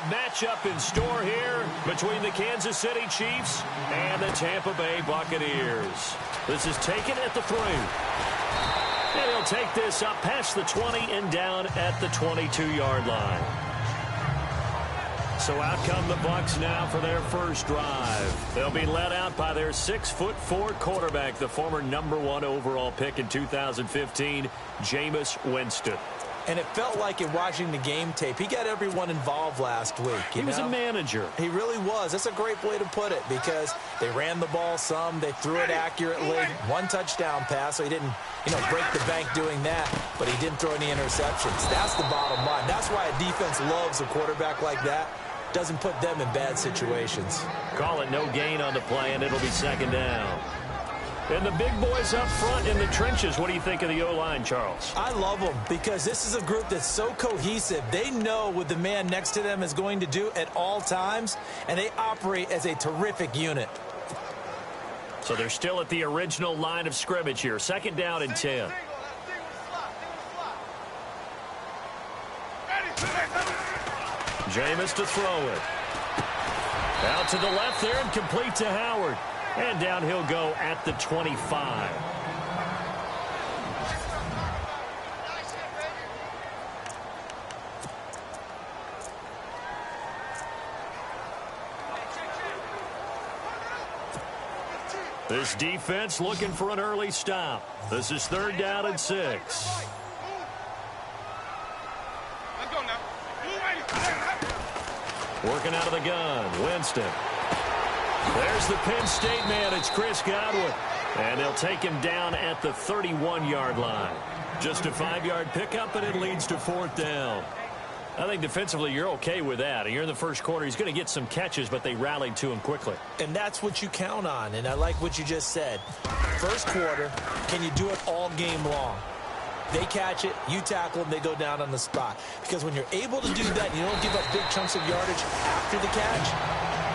matchup in store here between the Kansas City Chiefs and the Tampa Bay Buccaneers. This is taken at the 3. And he'll take this up past the 20 and down at the 22-yard line. So out come the Bucs now for their first drive. They'll be led out by their 6'4" quarterback, the former #1 overall pick in 2015, Jameis Winston. And it felt like in watching the game tape, he got everyone involved last week. He was a manager. He really was. That's a great way to put it because they ran the ball some. They threw it accurately. 1 touchdown pass, so he didn't, break the bank doing that. But he didn't throw any interceptions. That's the bottom line. That's why a defense loves a quarterback like that. Doesn't put them in bad situations. Call it no gain on the play, and it'll be second down. And the big boys up front in the trenches. What do you think of the O-line, Charles? I love them because this is a group that's so cohesive. They know what the man next to them is going to do at all times, and they operate as a terrific unit. So they're still at the original line of scrimmage here. Second down and 10. Jameis to throw it. Out to the left there and complete to Howard. And down he'll go at the 25. This defense looking for an early stop. This is 3rd down and 6. Working out of the gun, Winston. There's the Penn State man. It's Chris Godwin. And they'll take him down at the 31-yard line. Just a 5-yard pickup, and it leads to 4th down. I think defensively you're okay with that. Here in the first quarter, he's going to get some catches, but they rallied to him quickly. And that's what you count on, and I like what you just said. First quarter, can you do it all game long? They catch it, you tackle them, they go down on the spot. Because when you're able to do that, you don't give up big chunks of yardage after the catch.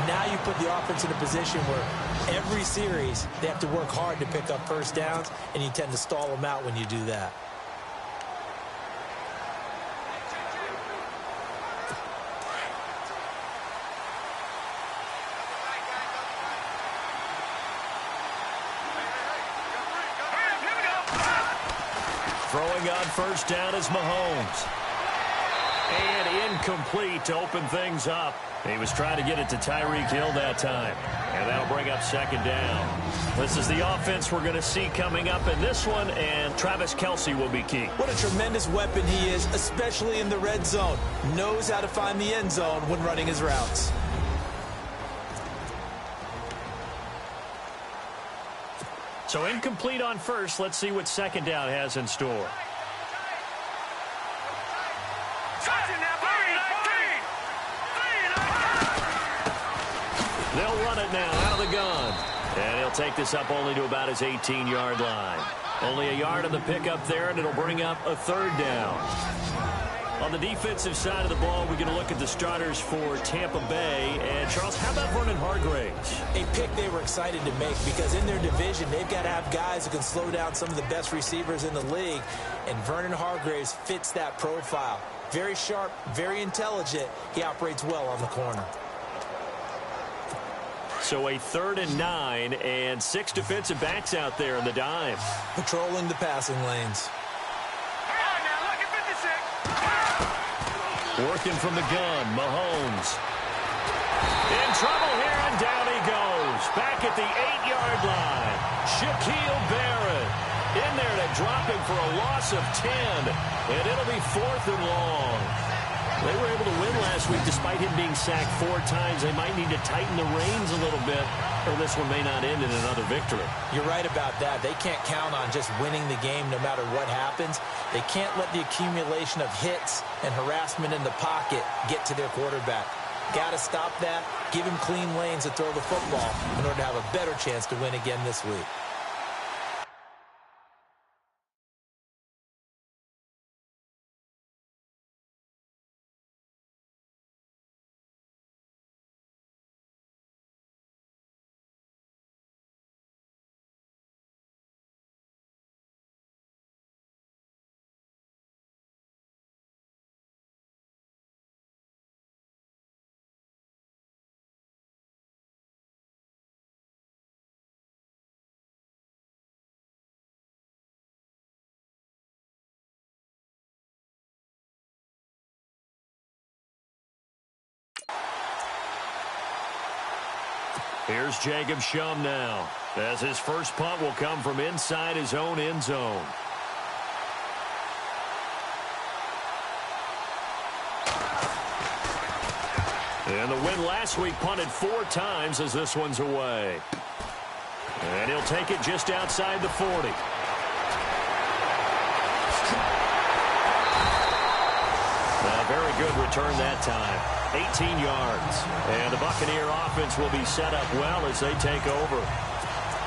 Now you put the offense in a position where every series they have to work hard to pick up first downs, and you tend to stall them out when you do that. Throwing on first down is Mahomes. And incomplete to open things up. He was trying to get it to Tyreek Hill that time. And that'll bring up second down. This is the offense we're going to see coming up in this one, and Travis Kelce will be key. What a tremendous weapon he is, especially in the red zone. Knows how to find the end zone when running his routes. So incomplete on first. Let's see what second down has in store. They'll run it now out of the gun. And he'll take this up only to about his 18-yard line. Only a yard on the pickup there, and it'll bring up a 3rd down. On the defensive side of the ball, we're going to look at the starters for Tampa Bay. And, Charles, how about Vernon Hargreaves? A pick they were excited to make because in their division, they've got to have guys who can slow down some of the best receivers in the league. And Vernon Hargreaves fits that profile. Very sharp, very intelligent. He operates well on the corner. So a 3rd and 9 and 6 defensive backs out there in the dime. Patrolling the passing lanes. Working from the gun, Mahomes. In trouble here, and down he goes. Back at the 8-yard line. Shaquille Barrett in there to drop him for a loss of 10. And it'll be 4th and long. They were able to win last week despite him being sacked 4 times. They might need to tighten the reins a little bit, or this one may not end in another victory. You're right about that. They can't count on just winning the game no matter what happens. They can't let the accumulation of hits and harassment in the pocket get to their quarterback. Got to stop that, give him clean lanes to throw the football in order to have a better chance to win again this week. Here's Jacob Shum now, as his first punt will come from inside his own end zone. And the win last week punted 4 times as this one's away. And he'll take it just outside the 40. A very good return that time. 18 yards. And the Buccaneer offense will be set up well as they take over.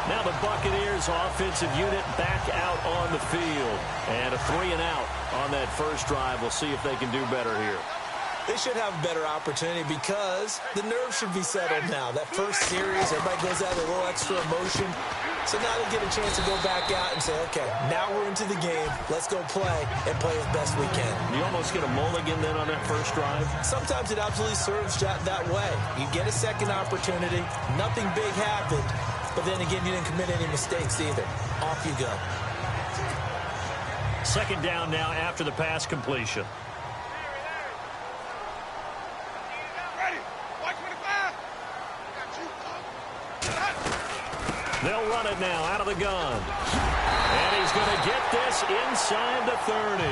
Now the Buccaneers offensive unit back out on the field. And a 3-and-out on that first drive. We'll see if they can do better here. They should have a better opportunity because the nerves should be settled now. That first series, everybody goes out with a little extra emotion. So now they get a chance to go back out and say, okay, now we're into the game. Let's go play and play as best we can. You almost get a mulligan then on that first drive? Sometimes it absolutely serves that way. You get a second opportunity. Nothing big happened. But then again, you didn't commit any mistakes either. Off you go. Second down now after the pass completion. They'll run it now out of the gun. And he's going to get this inside the 30.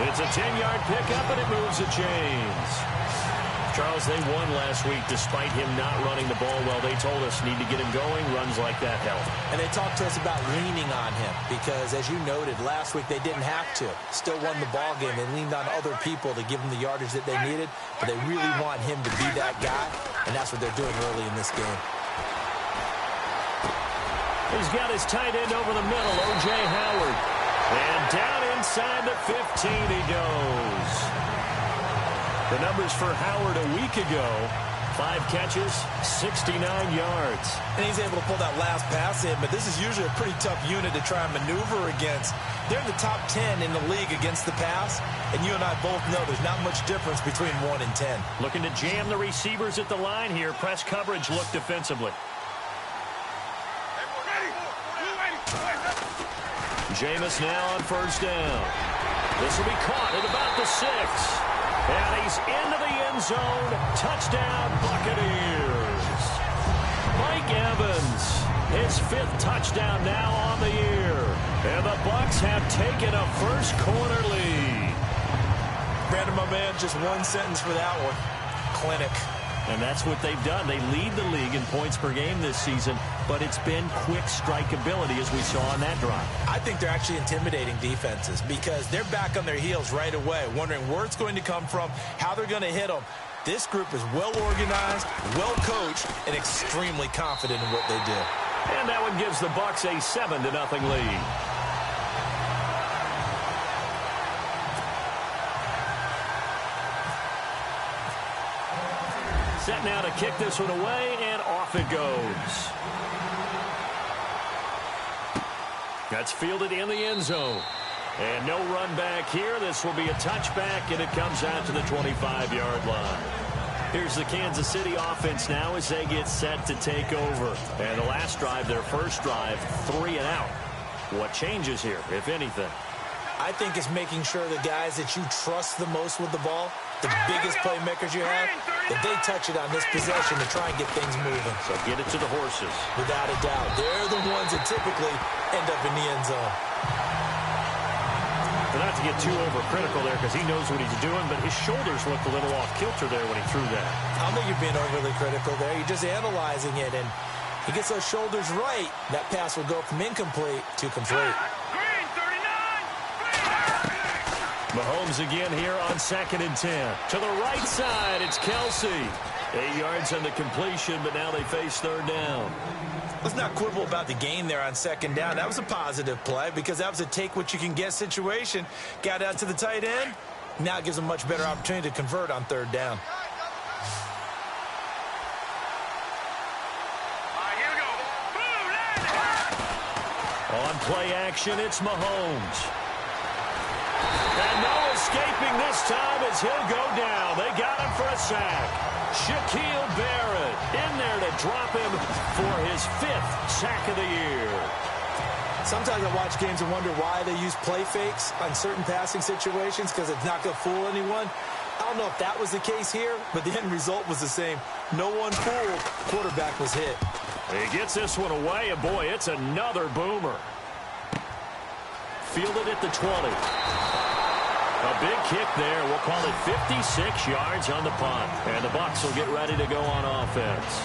It's a 10-yard pickup, and it moves the chains. Charles, they won last week despite him not running the ball well. They told us need to get him going. Runs like that help. And they talked to us about leaning on him because, as you noted, last week they didn't have to. Still won the ball game. They leaned on other people to give them the yardage that they needed, but they really want him to be that guy, and that's what they're doing early in this game. He's got his tight end over the middle, O.J. Howard. And down inside the 15 he goes. The numbers for Howard a week ago, 5 catches, 69 yards. And he's able to pull that last pass in, but this is usually a pretty tough unit to try and maneuver against. They're in the top 10 in the league against the pass, and you and I both know there's not much difference between 1 and 10. Looking to jam the receivers at the line here. Press coverage look defensively. Jameis now on first down. This will be caught at about the 6. And he's into the end zone. Touchdown, Buccaneers. Mike Evans, his 5th touchdown now on the year. And the Bucs have taken a first quarter lead. Brandon, my man, just one sentence for that one. Clinic. And that's what they've done. They lead the league in points per game this season, but it's been quick strike ability as we saw on that drive. I think they're actually intimidating defenses because they're back on their heels right away, wondering where it's going to come from, how they're going to hit them. This group is well organized, well coached, and extremely confident in what they do. And that one gives the Bucs a 7-0 lead. Set now to kick this one away, and off it goes. That's fielded in the end zone. And no run back here. This will be a touchback, and it comes out to the 25-yard line. Here's the Kansas City offense now as they get set to take over. And the last drive, their first drive, 3-and-out. What changes here, if anything? I think it's making sure the guys that you trust the most with the ball, the biggest playmakers you have, that they touch it on this possession to try and get things moving. So get it to the horses. Without a doubt. They're the ones that typically end up in the end zone. But not to get too overcritical there because he knows what he's doing, but his shoulders looked a little off kilter there when he threw that. I don't think you're being overly critical there. You're just analyzing it, and he gets those shoulders right. That pass will go from incomplete to complete. Mahomes again here on 2nd and 10. To the right side, it's Kelsey. 8 yards on the completion, but now they face 3rd down. Let's not quibble about the gain there on 2nd down. That was a positive play because that was a take-what-you-can-get situation. Got out to the tight end. Now it gives them a much better opportunity to convert on 3rd down. On play action, it's Mahomes. And no escaping this time as he'll go down. They got him for a sack. Shaquille Barrett in there to drop him for his 5th sack of the year. Sometimes I watch games and wonder why they use play fakes on certain passing situations because it's not going to fool anyone. I don't know if that was the case here, but the end result was the same. No one fooled. Quarterback was hit. He gets this one away, and boy, it's another boomer. Fielded at the 20. A big kick there. We'll call it 56 yards on the punt. And the Bucs will get ready to go on offense.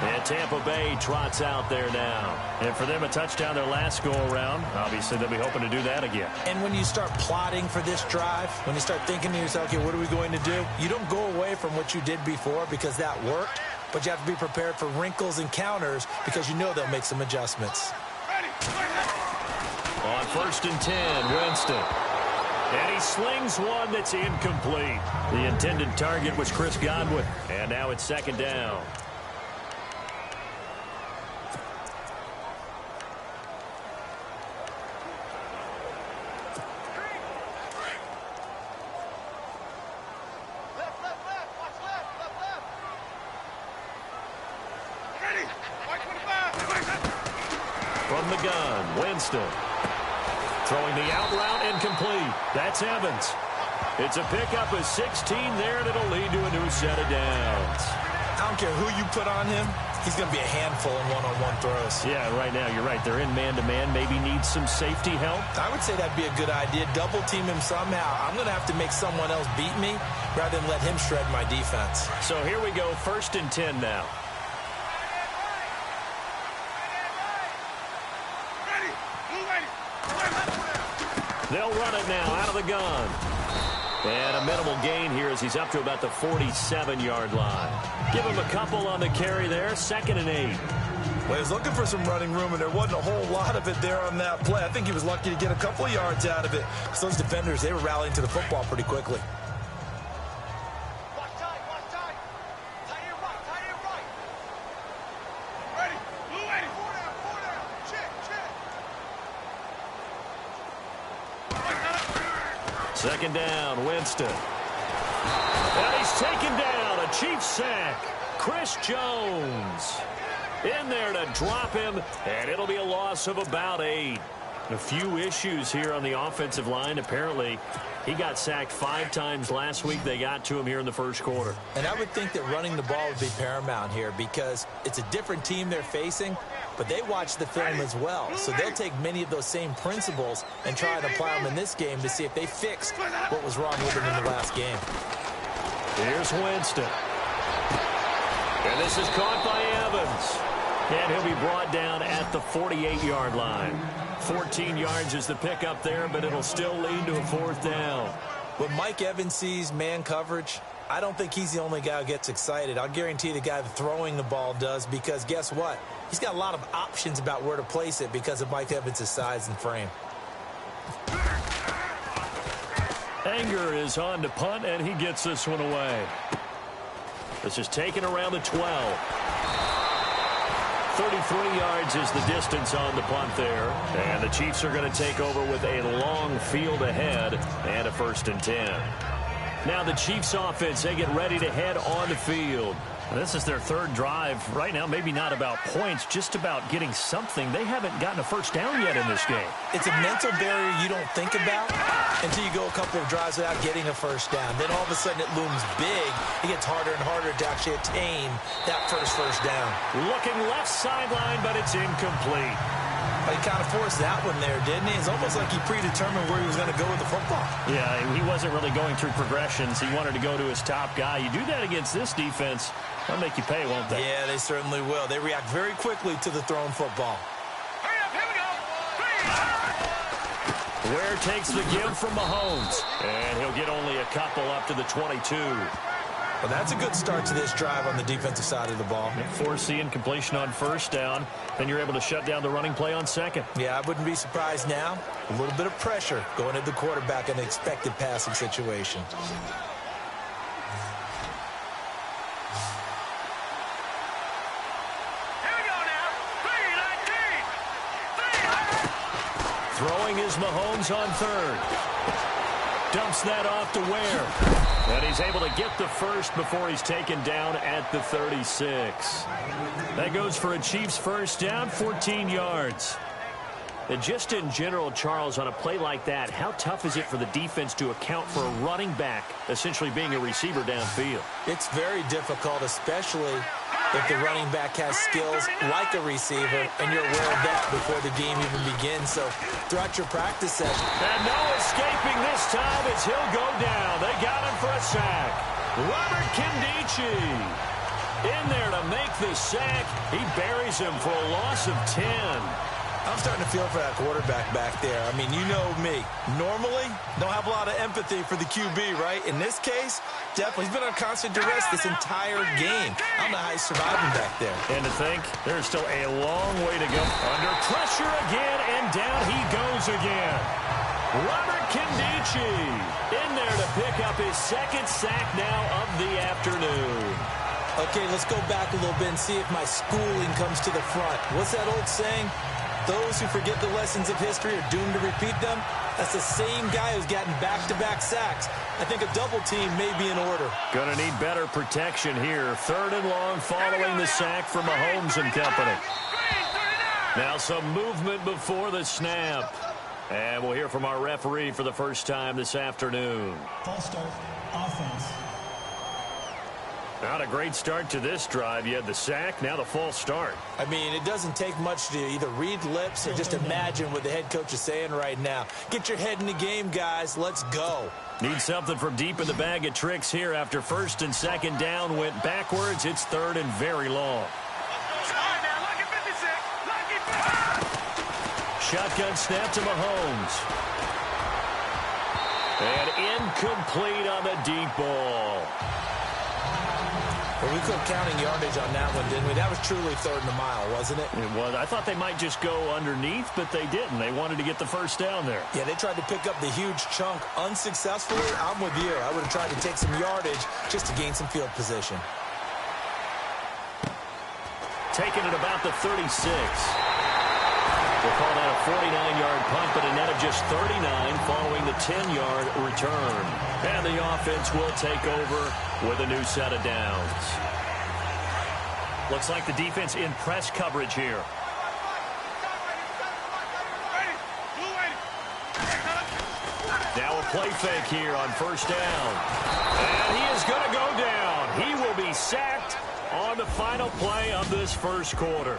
And Tampa Bay trots out there now. And for them, a touchdown their last go-around. Obviously, they'll be hoping to do that again. And when you start plotting for this drive, when you start thinking to yourself, okay, what are we going to do? You don't go away from what you did before because that worked. But you have to be prepared for wrinkles and counters because you know they'll make some adjustments. On 1st and 10, Winston. And he slings one that's incomplete. The intended target was Chris Godwin. And now it's 2nd down. From the gun, Winston. Throwing the out route incomplete. That's Evans. It's a pickup of 16 there, and it'll lead to a new set of downs. I don't care who you put on him. He's going to be a handful in one-on-one throws. Yeah, right now, you're right. They're in man-to-man. Maybe needs some safety help. I would say that'd be a good idea. Double team him somehow. I'm going to have to make someone else beat me rather than let him shred my defense. So here we go, 1st and 10 now. They'll run it now out of the gun. And a minimal gain here as he's up to about the 47-yard line. Give him a couple on the carry there. 2nd and 8. Well, he was looking for some running room, and there wasn't a whole lot of it there on that play. I think he was lucky to get a couple of yards out of it. So those defenders, they were rallying to the football pretty quickly. Second down, Winston. And he's taken down. A Chiefs sack. Chris Jones in there to drop him, and it'll be a loss of about 8. A few issues here on the offensive line. Apparently, he got sacked 5 times last week. They got to him here in the 1st quarter. And I would think that running the ball would be paramount here because it's a different team they're facing, but they watch the film as well. So they'll take many of those same principles and try and apply them in this game to see if they fixed what was wrong with them in the last game. Here's Winston. And this is caught by Evans. And he'll be brought down at the 48-yard line. 14 yards is the pickup there, but it'll still lead to a 4th down. When Mike Evans sees man coverage, I don't think he's the only guy who gets excited. I'll guarantee the guy throwing the ball does because guess what? He's got a lot of options about where to place it because of Mike Evans' size and frame. Anger is on to punt, and he gets this one away. This is taken around the 12. 33 yards is the distance on the punt there. And the Chiefs are going to take over with a long field ahead and a 1st and 10. Now the Chiefs offense, they get ready to head on the field. This is their 3rd drive. Right now, maybe not about points, just about getting something. They haven't gotten a 1st down yet in this game. It's a mental barrier you don't think about until you go a couple of drives without getting a 1st down. Then all of a sudden it looms big. It gets harder and harder to actually attain that first down. Looking left sideline, but it's incomplete. But he kind of forced that one there, didn't he? It's almost like he predetermined where he was going to go with the football. Yeah, he wasn't really going through progressions. He wanted to go to his top guy. You do that against this defense, they'll make you pay, won't they? Yeah, they certainly will. They react very quickly to the thrown football. Hurry up, here we go. Ware takes the give from Mahomes, and he'll get only a couple up to the 22. Well, that's a good start to this drive on the defensive side of the ball. Force the incompletion on 1st down, then you're able to shut down the running play on 2nd. Yeah, I wouldn't be surprised now. A little bit of pressure going at the quarterback in an expected passing situation. Here we go now. 3-19. Throwing is Mahomes on 3rd. Dumps that off to Ware. And he's able to get the 1st before he's taken down at the 36. That goes for a Chiefs 1st down, 14 yards. And just in general, Charles, on a play like that, how tough is it for the defense to account for a running back essentially being a receiver downfield? It's very difficult, especially if the running back has skills like a receiver, and you're aware of that before the game even begins. So throughout your practice session. And no escaping this time as he'll go down. They got him for a sack. Robert Kindici in there to make the sack. He buries him for a loss of 10. I'm starting to feel for that quarterback back there. I mean, you know me. Normally, don't have a lot of empathy for the QB, right? In this case, definitely. He's been on constant duress this entire game. I don't know how he's surviving back there. And to think, there's still a long way to go. Under pressure again, and down he goes again. Robert Kindici in there to pick up his second sack now of the afternoon. Okay, let's go back a little bit and see if my schooling comes to the front. What's that old saying? Those who forget the lessons of history are doomed to repeat them. That's the same guy who's gotten back-to-back sacks. I think a double team may be in order. Gonna need better protection here. 3rd and long following the sack from Mahomes and company. Now some movement before the snap. And we'll hear from our referee for the first time this afternoon. False start, offense. Not a great start to this drive. You had the sack, now the false start. I mean, it doesn't take much to either read lips or just imagine what the head coach is saying right now. Get your head in the game, guys. Let's go. Need something from deep in the bag of tricks here. After 1st and 2nd down went backwards, it's 3rd and very long. Shotgun snap to Mahomes. And incomplete on the deep ball. Well, we quit counting yardage on that one, didn't we? That was truly 3rd and a mile, wasn't it? It was. I thought they might just go underneath, but they didn't. They wanted to get the first down there. Yeah, they tried to pick up the huge chunk unsuccessfully. I'm with you. I would have tried to take some yardage just to gain some field position. Taking it about the 36. We'll call that a 49-yard punt, but a net of just 39 following the 10-yard return. And the offense will take over with a new set of downs. Looks like the defense in press coverage here. Now a play fake here on 1st down. And he is going to go down. He will be sacked on the final play of this 1st quarter.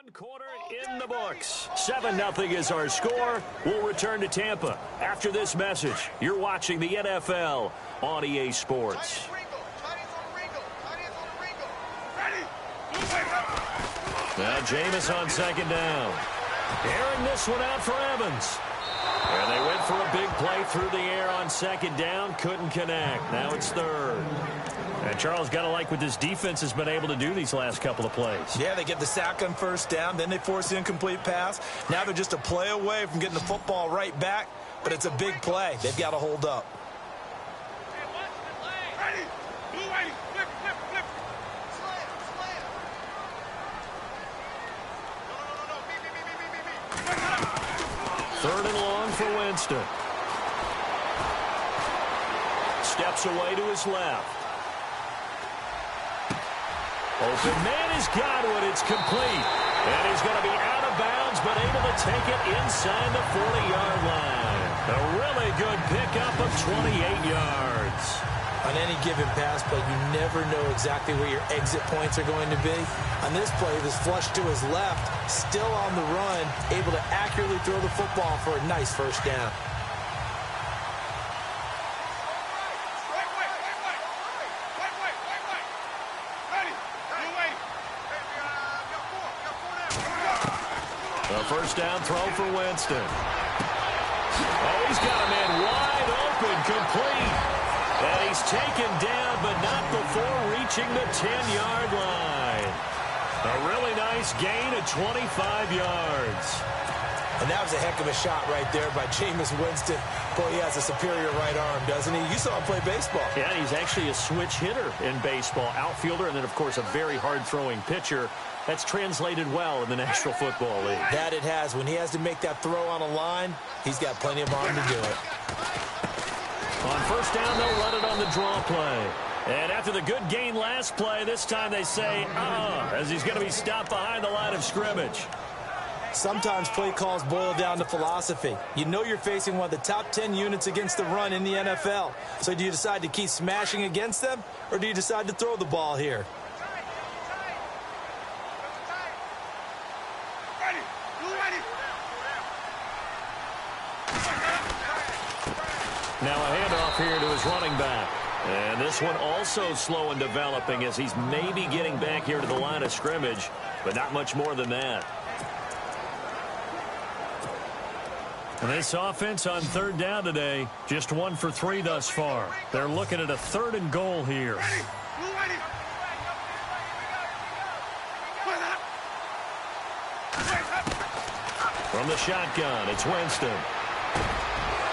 One quarter in the books. 7-0 is our score. We'll return to Tampa after this message. You're watching the NFL on EA Sports. Now Jameis on 2nd down. Airing this one out for Evans. And they went for a big play through the air on 2nd down. Couldn't connect. Now it's 3rd. And Charles, got to like what this defense has been able to do these last couple of plays. Yeah, they get the sack on 1st down, then they force the incomplete pass. Now they're just a play away from getting the football right back, but it's a big play. They've got to hold up. Third and long for Winston. Steps away to his left. Open man is Godwin. It's complete. And he's going to be out of bounds, but able to take it inside the 40-yard line. A really good pickup of 28 yards. On any given pass play, you never know exactly where your exit points are going to be. On this play, he was flushed to his left, still on the run, able to accurately throw the football for a nice 1st down. A 1st down throw for Winston. Oh, he's got a man wide open, complete. And he's taken down, but not before reaching the 10-yard line. A really nice gain of 25 yards. And that was a heck of a shot right there by Jameis Winston. Boy, he has a superior right arm, doesn't he? You saw him play baseball. Yeah, he's actually a switch hitter in baseball. Outfielder and then, of course, a very hard-throwing pitcher. That's translated well in the National Football League. That it has. When he has to make that throw on a line, he's got plenty of arm to do it. On first down, they'll run it on the draw play. And after the good gain last play, this time they say, as he's going to be stopped behind the line of scrimmage. Sometimes play calls boil down to philosophy. You know you're facing one of the top 10 units against the run in the NFL. So do you decide to keep smashing against them, or do you decide to throw the ball here? Now a handoff here to his running back. And this one also slow in developing as he's maybe getting back here to the line of scrimmage, but not much more than that. And this offense on third down today, just 1 for 3 thus far. They're looking at a 3rd and goal here. From the shotgun, it's Winston.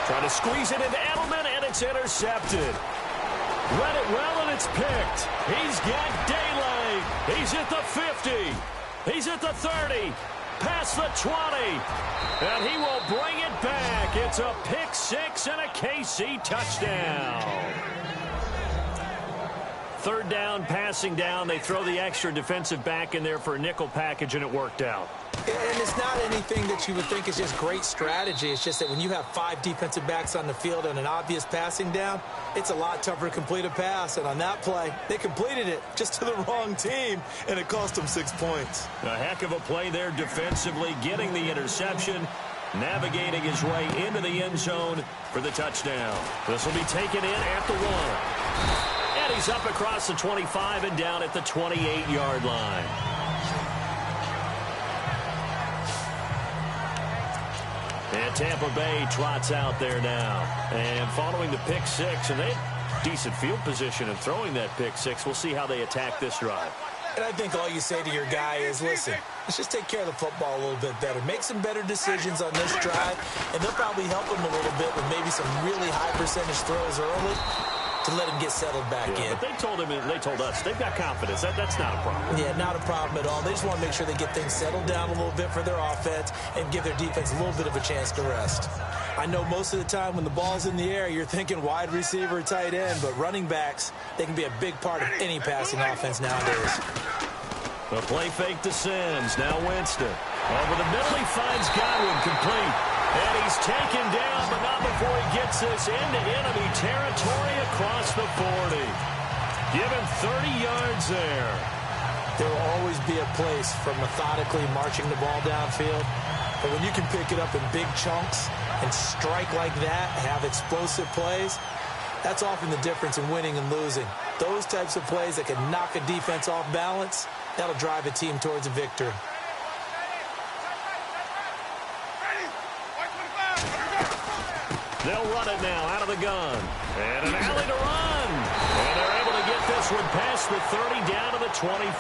Trying to squeeze it into Edelman, and it's intercepted. Read it well, and it's picked. He's got daylight. He's at the 50. He's at the 30. Past the 20. And he will bring it back. It's a pick 6 and a KC touchdown. 3rd down, passing down. They throw the extra defensive back in there for a nickel package, and it worked out. And it's not anything that you would think is just great strategy. It's just that when you have 5 defensive backs on the field and an obvious passing down, it's a lot tougher to complete a pass. And on that play, they completed it just to the wrong team, and it cost them 6 points. A heck of a play there defensively, getting the interception, navigating his way into the end zone for the touchdown. This will be taken in at the 1. And he's up across the 25 and down at the 28-yard line. And Tampa Bay trots out there now. And following the pick 6, and they had decent field position in throwing that pick 6. We'll see how they attack this drive. And I think all you say to your guy is, listen, let's just take care of the football a little bit better. Make some better decisions on this drive, and they'll probably help him a little bit with maybe some really high percentage throws early to let him get settled back in. But they told him, and they told us, they've got confidence. That's not a problem. Yeah, not a problem at all. They just want to make sure they get things settled down a little bit for their offense and give their defense a little bit of a chance to rest. I know most of the time when the ball's in the air, you're thinking wide receiver, tight end, but running backs, they can be a big part of any passing offense nowadays. The play fake to Sims. Now Winston. Over the middle, he finds Godwin complete. And he's taken down, but not before he gets this into enemy territory across the 40. Give him 30 yards there. There will always be a place for methodically marching the ball downfield. But when you can pick it up in big chunks and strike like that, have explosive plays, that's often the difference in winning and losing. Those types of plays that can knock a defense off balance, that'll drive a team towards a victory. They'll run it now out of the gun. And an alley to run. And they're able to get this one past the 30 down to the 25.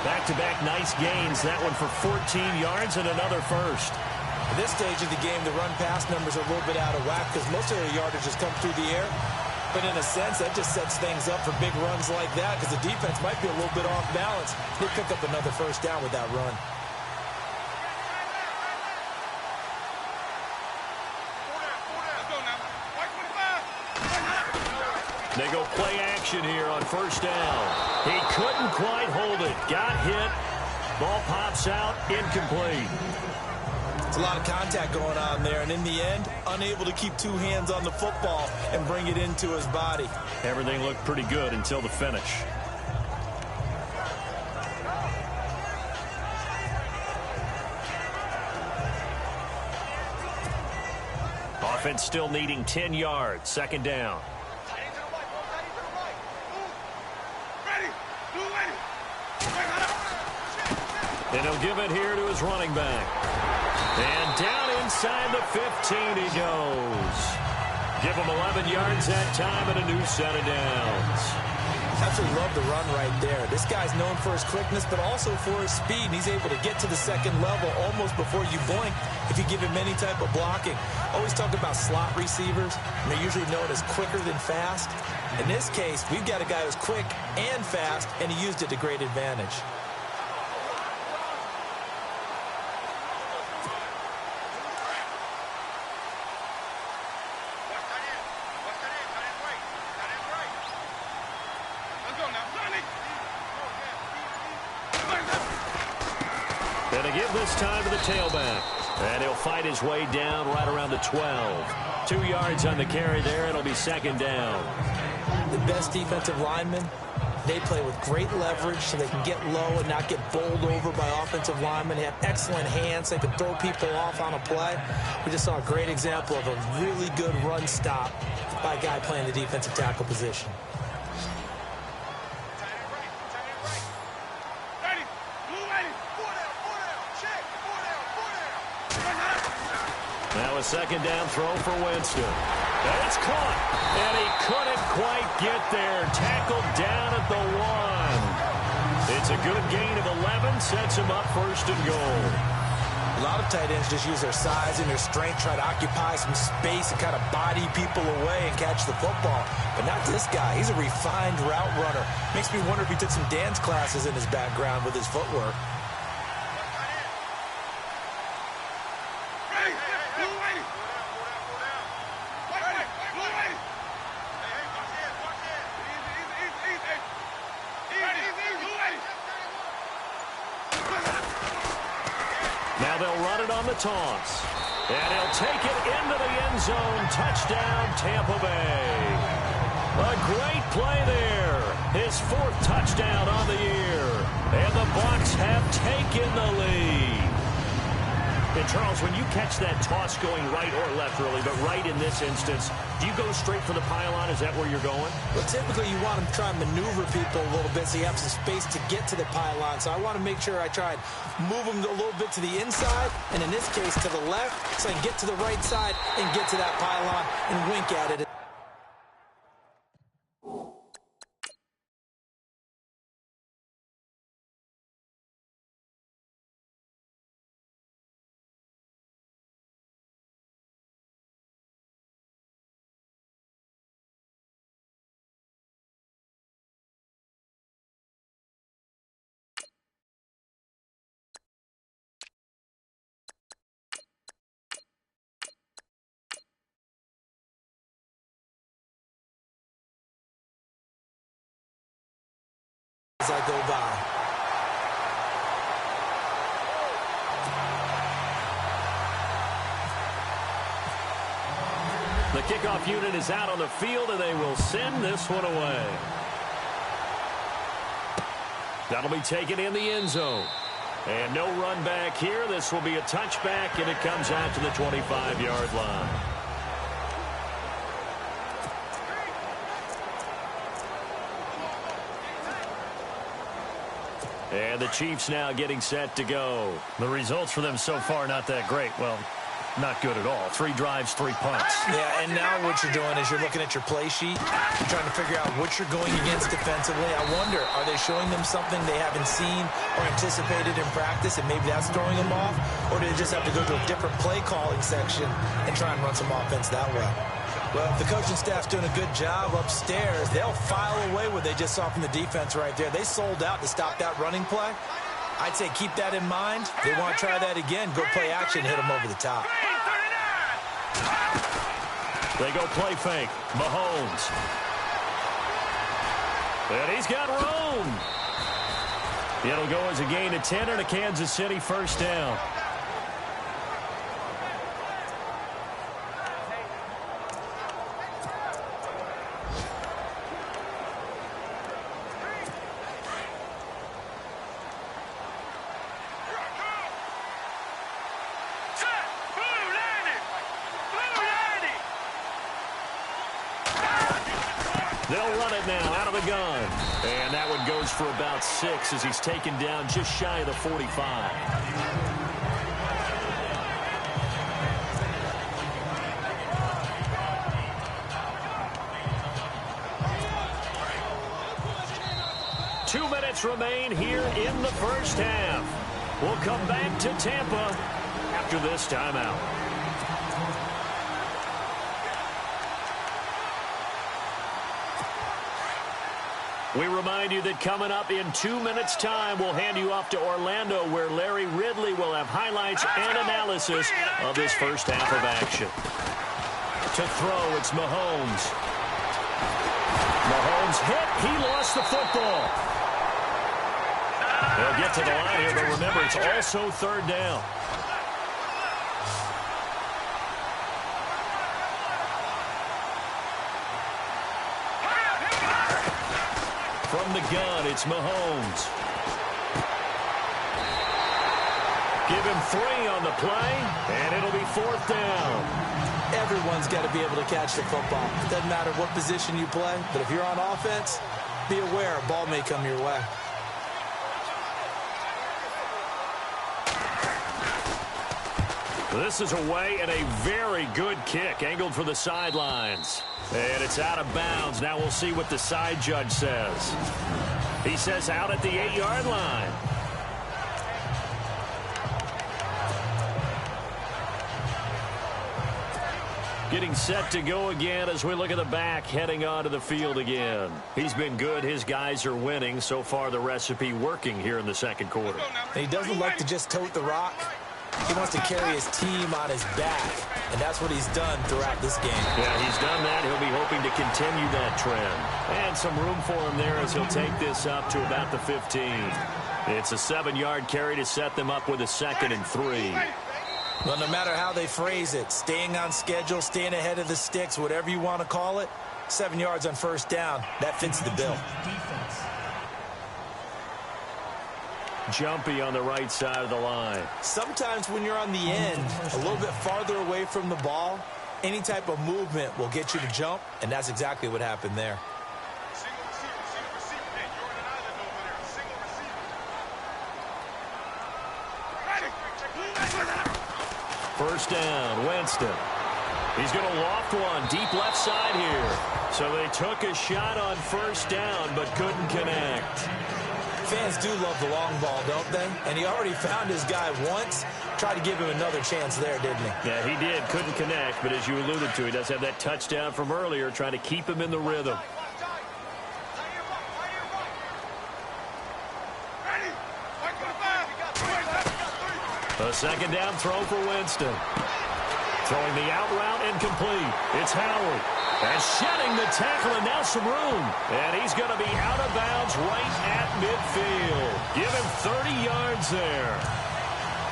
Back-to-back nice gains. That one for 14 yards and another first. At this stage of the game, the run-pass numbers are a little bit out of whack because most of their yardage has come through the air. But in a sense, that just sets things up for big runs like that because the defense might be a little bit off balance. They pick up another first down with that run. They go play action here on first down. He couldn't quite hold it. Got hit. Ball pops out. Incomplete. It's a lot of contact going on there, and in the end, unable to keep 2 hands on the football and bring it into his body. Everything looked pretty good until the finish. Offense still needing 10 yards. Second down. And he'll give it here to his running back. And down inside the 15 he goes. Give him 11 yards that time and a new set of downs. Absolutely love the run right there. This guy's known for his quickness, but also for his speed. And he's able to get to the second level almost before you blink if you give him any type of blocking. Always talk about slot receivers, and they're usually known as quicker than fast. In this case, we've got a guy who's quick and fast, and he used it to great advantage. Gonna give this time to the tailback. And he'll fight his way down right around the 12. 2 yards on the carry there. It'll be second down. The best defensive linemen, they play with great leverage so they can get low and not get bowled over by offensive linemen. They have excellent hands. They can throw people off on a play. We just saw a great example of a really good run stop by a guy playing the defensive tackle position. Now a second down throw for Winston. And it's caught. And he couldn't quite get there. Tackled down at the 1. It's a good gain of 11. Sets him up first and goal. A lot of tight ends just use their size and their strength, try to occupy some space and kind of body people away and catch the football. But not this guy. He's a refined route runner. Makes me wonder if he took some dance classes in his background with his footwork. Now they'll run it on the toss. And he'll take it into the end zone. Touchdown, Tampa Bay. A great play there. His 4th touchdown on the year. And the Bucs have taken the lead. And Charles, when you catch that toss going right or left, really, but right in this instance, do you go straight for the pylon? Is that where you're going? Well, typically you want to try and maneuver people a little bit so you have some space to get to the pylon. So I want to make sure I try and move them a little bit to the inside, and in this case to the left, so I can get to the right side and get to that pylon and wink at it. As I go by. The kickoff unit is out on the field, and they will send this one away. That'll be taken in the end zone. And no run back here. This will be a touchback, and it comes out to the 25-yard line. And the Chiefs now getting set to go. The results for them so far not that great. Well, not good at all. 3 drives, 3 punts. Yeah, and now what you're doing is you're looking at your play sheet. You're trying to figure out what you're going against defensively. I wonder, are they showing them something they haven't seen or anticipated in practice, and maybe that's throwing them off? Or do they just have to go to a different play calling section and try and run some offense that way? Well, if the coaching staff's doing a good job upstairs, they'll file away what they just saw from the defense right there. They sold out to stop that running play. I'd say keep that in mind. If they want to try that again, go play action, hit them over the top. They go play fake. Mahomes. And he's got room. It'll go as a gain of 10 and a Kansas City first down. They'll run it now out of the gun. And that one goes for about 6 as he's taken down just shy of the 45. minutes remain here in the first half. We'll come back to Tampa after this timeout. We remind you that coming up in 2 minutes' time, we'll hand you off to Orlando, where Larry Ridley will have highlights and analysis of this first half of action. To throw, it's Mahomes. Mahomes hit. He lost the football. They'll get to the line here, but remember, it's also third down. From the gun, it's Mahomes. Give him 3 on the play, and it'll be fourth down. Everyone's got to be able to catch the football. It doesn't matter what position you play, but if you're on offense, be aware a ball may come your way. This is away and a very good kick, angled for the sidelines. And it's out of bounds. Now we'll see what the side judge says. He says out at the 8-yard line. Getting set to go again as we look at the back, heading onto the field again. He's been good. His guys are winning. So far, the recipe working here in the second quarter. And he doesn't like to just tote the rock. He wants to carry his team on his back, and that's what he's done throughout this game. Yeah, he's done that. He'll be hoping to continue that trend. And some room for him there as he'll take this up to about the 15. It's a 7-yard carry to set them up with a 2nd and 3. Well, no matter how they phrase it, staying on schedule, staying ahead of the sticks, whatever you want to call it, 7 yards on first down, that fits the bill. Jumpy on the right side of the line. Sometimes when you're on the end, a little bit farther away from the ball, any type of movement will get you to jump, and that's exactly what happened there. First down, Winston. He's going to loft one deep left side here. So they took a shot on first down, but couldn't connect. Fans do love the long ball, don't they? And he already found his guy once. Tried to give him another chance there, didn't he? Yeah, he did. Couldn't connect, but as you alluded to, he does have that touchdown from earlier, trying to keep him in the rhythm. A second down throw for Winston. Throwing the out route incomplete. It's Howard. And shedding the tackle, and now some room. And he's going to be out of bounds right at midfield. Give him 30 yards there.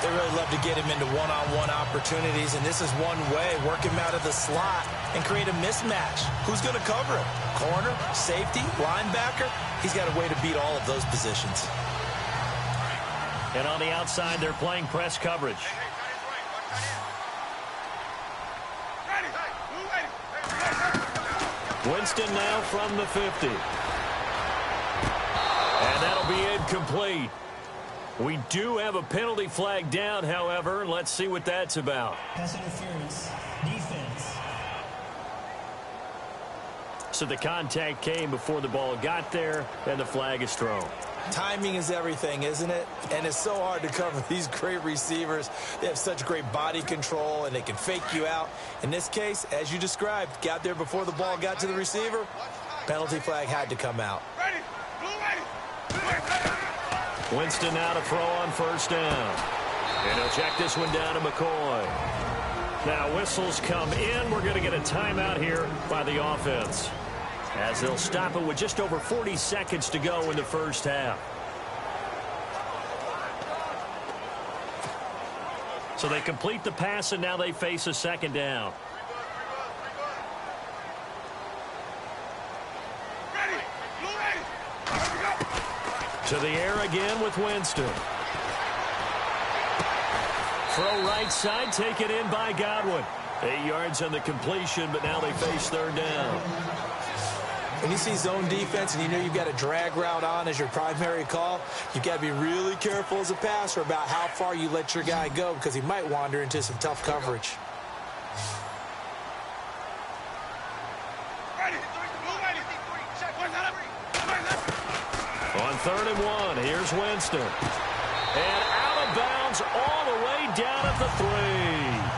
They really love to get him into one-on-one opportunities, and this is one way. Work him out of the slot and create a mismatch. Who's going to cover him? Corner, safety, linebacker? He's got a way to beat all of those positions. And on the outside, they're playing press coverage. Winston now from the 50. And that'll be incomplete. We do have a penalty flag down, however. Let's see what that's about. Pass interference. Defense. So the contact came before the ball got there, and the flag is thrown. Timing is everything, isn't it? And it's so hard to cover these great receivers. They have such great body control, and they can fake you out. In this case, as you described, got there before the ball got to the receiver. Penalty flag had to come out. Winston now to throw on first down. And he'll check this one down to McCoy. Now whistles come in. We're going to get a timeout here by the offense, as they'll stop it with just over 40 seconds to go in the first half. So they complete the pass, and now they face a second down. To the air again with Winston. Throw right side, taken in by Godwin. 8 yards on the completion, but now they face third down. When you see zone defense and you know you've got a drag route on as your primary call, you've got to be really careful as a passer about how far you let your guy go, because he might wander into some tough coverage. 3rd and 1. Here's Winston. And out of bounds all the way down at the 3.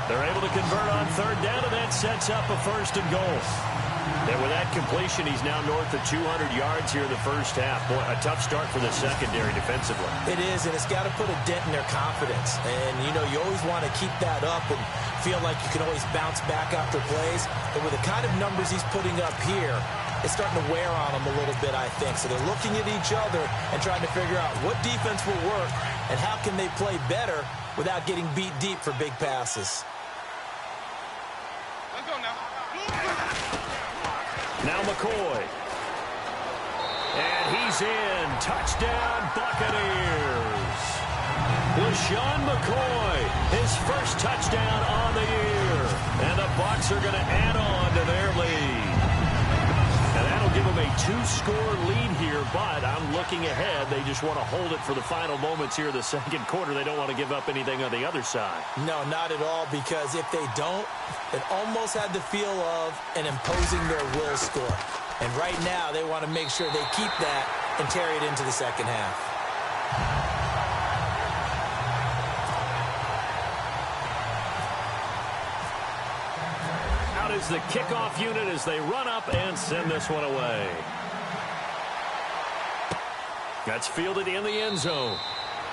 They're able to convert on 3rd down, and that sets up a 1st and goal. And with that completion, he's now north of 200 yards here in the first half. Boy, a tough start for the secondary defensively. It is, and it's got to put a dent in their confidence. And, you know, you always want to keep that up and feel like you can always bounce back after plays. But with the kind of numbers he's putting up here, it's starting to wear on them a little bit, I think. So they're looking at each other and trying to figure out what defense will work and how can they play better without getting beat deep for big passes. Let's go now. Now McCoy. And he's in. Touchdown, Buccaneers. LaShawn McCoy, his first touchdown on the year. And the Bucs are going to add on to their lead. And that'll give them a 2-score lead here, but I'm looking ahead. They just want to hold it for the final moments here of the second quarter. They don't want to give up anything on the other side. No, not at all, because if they don't, it almost had the feel of an imposing their will score. And right now, they want to make sure they keep that and carry it into the second half. Out is the kickoff unit as they run up and send this one away. That's fielded in the end zone.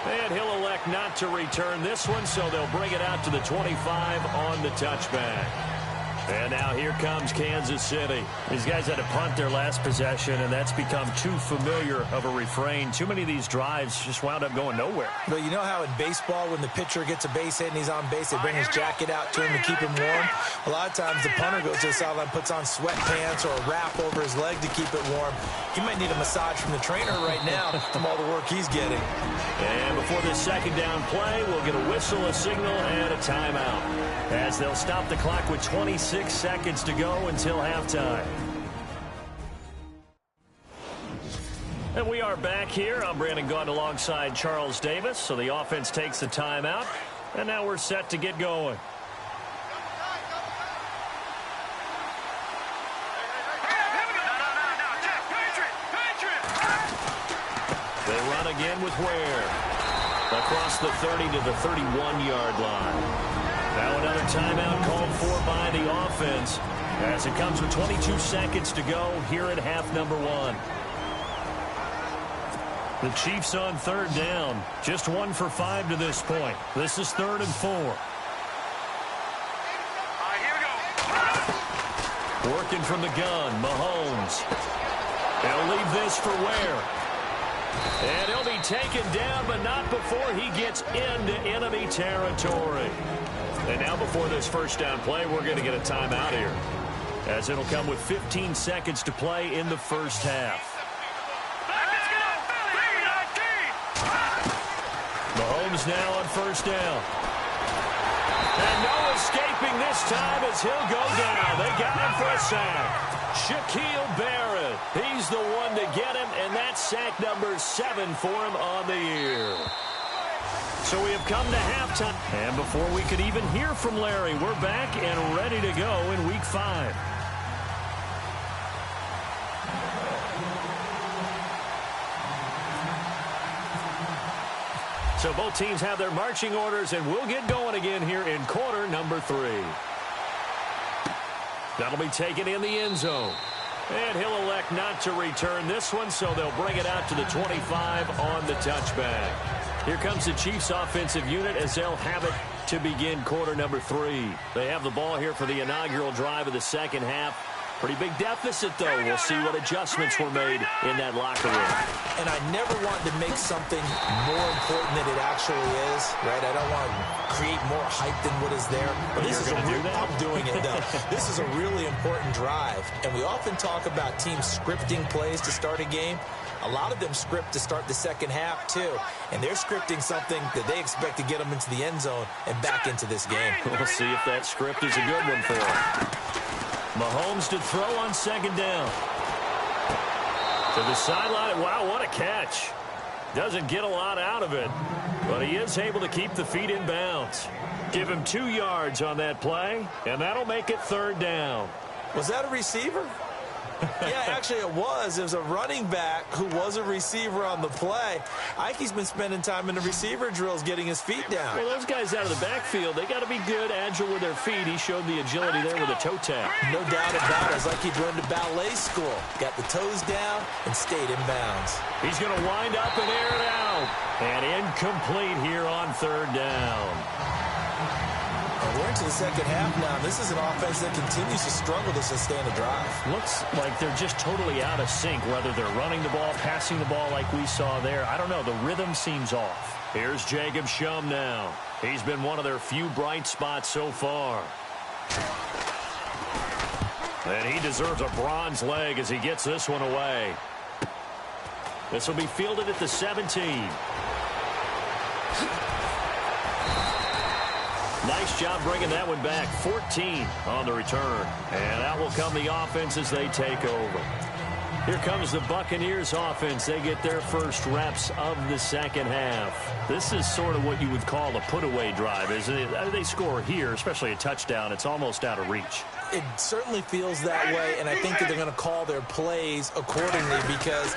And he'll elect not to return this one, so they'll bring it out to the 25 on the touchback. And now here comes Kansas City. These guys had to punt their last possession, and that's become too familiar of a refrain. Too many of these drives just wound up going nowhere. But you know how in baseball, when the pitcher gets a base hit and he's on base, they bring his jacket out to him to keep him warm? A lot of times the punter goes to the sideline, puts on sweatpants or a wrap over his leg to keep it warm. He might need a massage from the trainer right now from all the work he's getting. And before this second down play, we'll get a whistle, a signal, and a timeout, as they'll stop the clock with 26 seconds to go until halftime. And we are back here. I'm Brandon Gaudin alongside Charles Davis. So the offense takes the timeout, and now we're set to get going. They run again with Ware across the 30 to the 31-yard line. Now another timeout called for by the offense as it comes with 22 seconds to go here at half number 1. The Chiefs on 3rd down. Just 1 for 5 to this point. This is 3rd and 4. All right, here we go. Working from the gun, Mahomes. They'll leave this for Ware. And he'll be taken down, but not before he gets into enemy territory. And now before this first down play, we're going to get a timeout here, as it'll come with 15 seconds to play in the first half. Mahomes now on 1st down. And no escaping this time as he'll go down. They got him for a sack. Shaquille Barrett, he's the one to get him, and that's sack number 7 for him on the year. So we have come to halftime. And before we could even hear from Larry, we're back and ready to go in Week 5. So both teams have their marching orders, and we'll get going again here in quarter number 3. That'll be taken in the end zone. And he'll elect not to return this one, so they'll bring it out to the 25 on the touchback. Here comes the Chiefs offensive unit as they'll have it to begin quarter number 3. They have the ball here for the inaugural drive of the second half. Pretty big deficit, though. We'll see what adjustments were made in that locker room. And I never want to make something more important than it actually is, right? I don't want to create more hype than what is there. But this is I'm doing it, though. This is a really important drive. And we often talk about teams scripting plays to start a game. A lot of them script to start the second half, too. And they're scripting something that they expect to get them into the end zone and back into this game. We'll see if that script is a good one for them. Mahomes to throw on 2nd down. To the sideline. Wow, what a catch. Doesn't get a lot out of it, but he is able to keep the feet in bounds. Give him 2 yards on that play, and that'll make it 3rd down. Was that a receiver? Yeah, actually it was. It was a running back who was a receiver on the play. Ike's been spending time in the receiver drills getting his feet down. Well, those guys out of the backfield, they got to be good, agile with their feet. He showed the agility there with a toe tap. No doubt about it. It's like he'd run to ballet school. Got the toes down and stayed in bounds. He's going to wind up and air it out. And incomplete here on third down. We're into the second half now. This is an offense that continues to struggle to sustain a drive. Looks like they're just totally out of sync, whether they're running the ball, passing the ball like we saw there. I don't know. The rhythm seems off. Here's Jacob Shum now. He's been one of their few bright spots so far. And he deserves a bronze leg as he gets this one away. This will be fielded at the 17. Nice job bringing that one back. 14 on the return. And out will come the offense as they take over. Here comes the Buccaneers offense. They get their first reps of the second half. This is sort of what you would call a put-away drive, isn't it? They score here, especially a touchdown. It's almost out of reach. It certainly feels that way, and I think that they're going to call their plays accordingly because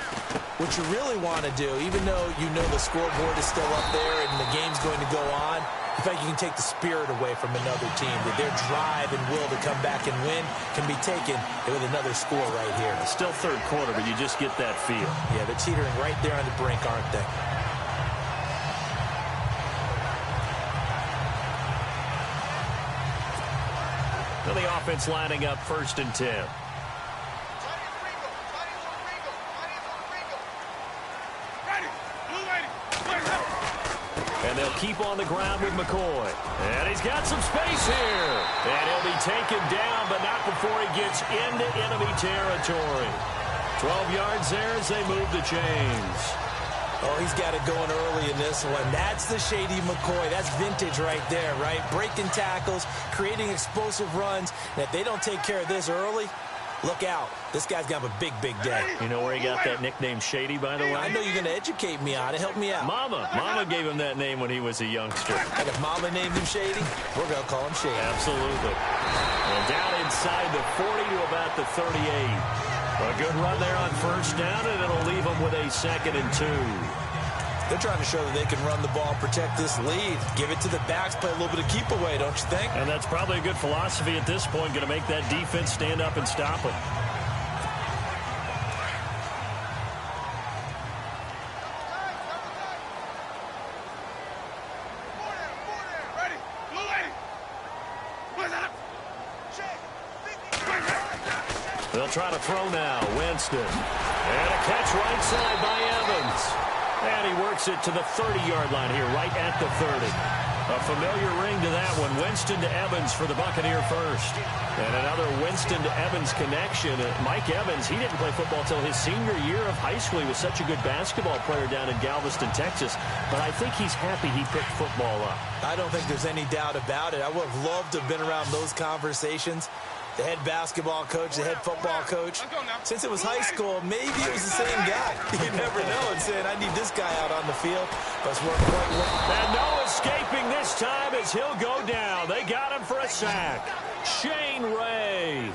what you really want to do, even though you know the scoreboard is still up there and the game's going to go on, in fact, you can take the spirit away from another team, that their drive and will to come back and win can be taken with another score right here. Still third quarter, but you just get that feel. Yeah, they're teetering right there on the brink, aren't they? Now the offense lining up 1st and 10. And they'll keep on the ground with McCoy. And he's got some space here. And he'll be taken down, but not before he gets into enemy territory. 12 yards there as they move the chains. Oh, he's got it going early in this one. That's the Shady McCoy. That's vintage right there, right? Breaking tackles, creating explosive runs. And if they don't take care of this early, look out. This guy's got a big, big day. You know where he got that nickname Shady, by the way? I know you're going to educate me on it. Help me out. Mama gave him that name when he was a youngster. And if Mama named him Shady, we're going to call him Shady. Absolutely. And down inside the 40 to about the 38. A good run there on 1st down, and it'll leave them with a 2nd and 2. They're trying to show that they can run the ball, protect this lead. Give it to the backs, play a little bit of keep away, don't you think? And that's probably a good philosophy at this point, going to make that defense stand up and stop it. They'll try to throw now. Winston. And a catch right side by Evans. And he works it to the 30-yard line here, right at the 30. A familiar ring to that one. Winston to Evans for the Buccaneer first. And another Winston to Evans connection. Mike Evans, he didn't play football until his senior year of high school. He was such a good basketball player down in Galveston, Texas. But I think he's happy he picked football up. I don't think there's any doubt about it. I would have loved to have been around those conversations. The head basketball coach, the head football coach. Since it was high school, maybe it was the same guy. You never know. And saying, I need this guy out on the field. But it's worked quite well. And no escaping this time as he'll go down. They got him for a sack. Shane Ray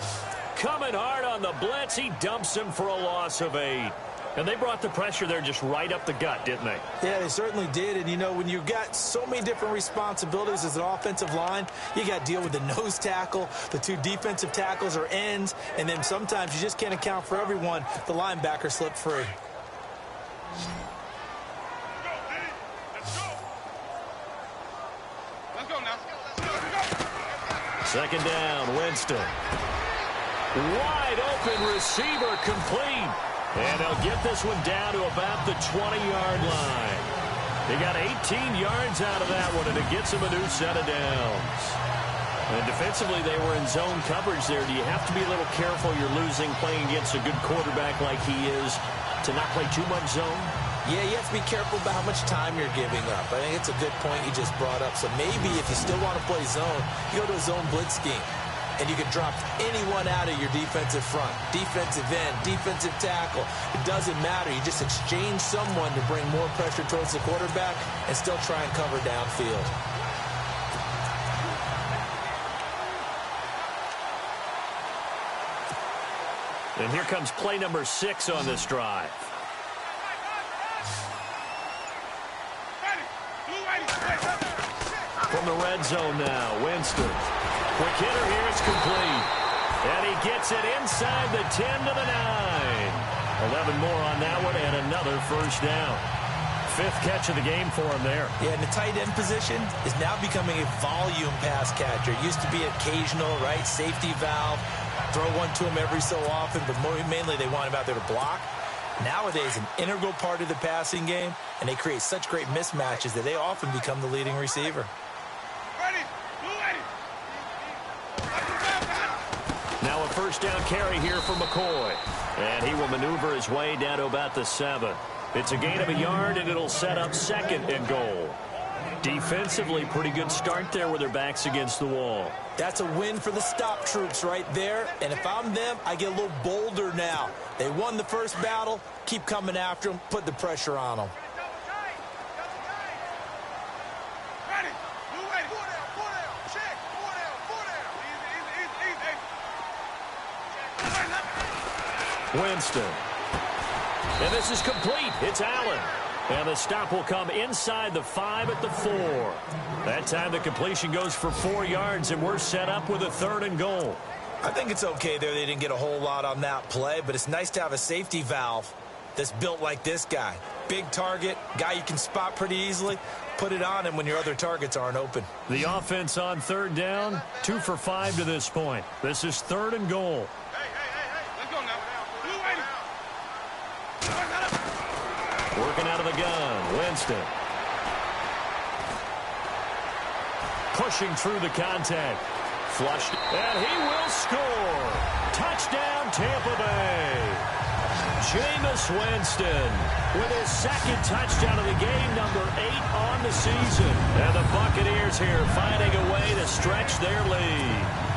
coming hard on the blitz. He dumps him for a loss of 8. And they brought the pressure there just right up the gut, didn't they? Yeah, they certainly did. And, you know, when you've got so many different responsibilities as an offensive line, you got to deal with the nose tackle, the 2 defensive tackles or ends, and then sometimes you just can't account for everyone. The linebacker slipped free. Let's go now. 2nd down, Winston. Wide open receiver complete. And they'll get this one down to about the 20-yard line. They got 18 yards out of that one, and it gets them a new set of downs. And defensively, they were in zone coverage there. Do you have to be a little careful? You're losing playing against a good quarterback like he is to not play too much zone? Yeah, you have to be careful about how much time you're giving up. I think it's a good point you just brought up. So maybe if you still want to play zone, you go to a zone blitz scheme. And you can drop anyone out of your defensive front, defensive end, defensive tackle. It doesn't matter. You just exchange someone to bring more pressure towards the quarterback and still try and cover downfield. And here comes play number 6 on this drive. From the red zone now, Winston. Quick hitter here, it's complete. And he gets it inside the 10 to the 9. 11 more on that one and another first down. 5th catch of the game for him there. Yeah, and the tight end position is now becoming a volume pass catcher. It used to be occasional, right? Safety valve. Throw one to him every so often, but mainly they want him out there to block. Nowadays, an integral part of the passing game, and they create such great mismatches that they often become the leading receiver. Now a first down carry here for McCoy. And he will maneuver his way down to about the 7. It's a gain of a yard, and it'll set up 2nd and goal. Defensively, pretty good start there with their backs against the wall. That's a win for the stop troops right there. And if I'm them, I get a little bolder now. They won the first battle. Keep coming after them. Put the pressure on them. Winston. And this is complete. It's Allen. And the stop will come inside the 5 at the 4. That time the completion goes for 4 yards, and we're set up with a 3rd and goal. I think it's okay there. They didn't get a whole lot on that play, but it's nice to have a safety valve that's built like this guy. Big target, guy you can spot pretty easily. Put it on him when your other targets aren't open. The offense on 3rd down, 2 for 5 to this point. This is 3rd and goal. Working out of the gun, Winston. Pushing through the contact. Flushed, and he will score. Touchdown, Tampa Bay. Jameis Winston with his 2nd touchdown of the game, number 8 on the season. And the Buccaneers here finding a way to stretch their lead.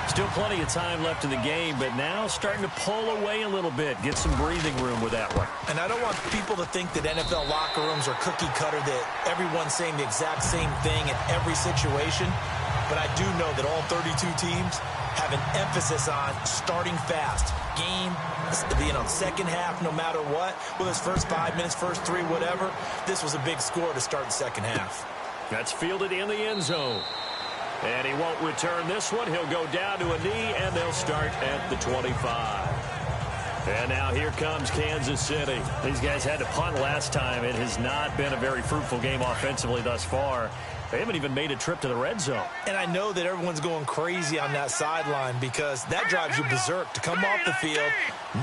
Still plenty of time left in the game, but now starting to pull away a little bit. Get some breathing room with that one. And I don't want people to think that NFL locker rooms are cookie cutter, that everyone's saying the exact same thing in every situation. But I do know that all 32 teams have an emphasis on starting fast. Game, second half, no matter what. Whether it's first 5 minutes, first 3, whatever. This was a big score to start the second half. That's fielded in the end zone. And he won't return this one. He'll go down to a knee, and they'll start at the 25. And now here comes Kansas City. These guys had to punt last time. It has not been a very fruitful game offensively thus far. They haven't even made a trip to the red zone. And I know that everyone's going crazy on that sideline because that drives you berserk to come off the field,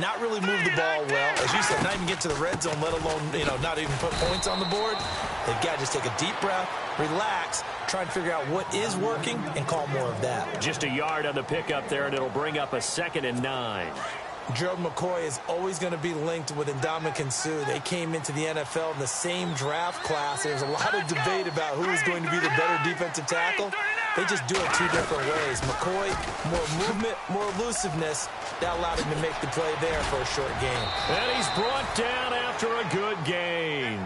not really move the ball well. As you said, not even get to the red zone, let alone, not even put points on the board. They've got to just take a deep breath, relax, try and figure out what is working, and call more of that. Just a yard on the pickup there, and it'll bring up a 2nd and 9. Gerald McCoy is always going to be linked with Ndamukong Suh. They came into the NFL in the same draft class. There's a lot of debate about who is going to be the better defensive tackle. They just do it 2 different ways. McCoy, more movement, more elusiveness. That allowed him to make the play there for a short gain. And he's brought down after a good gain.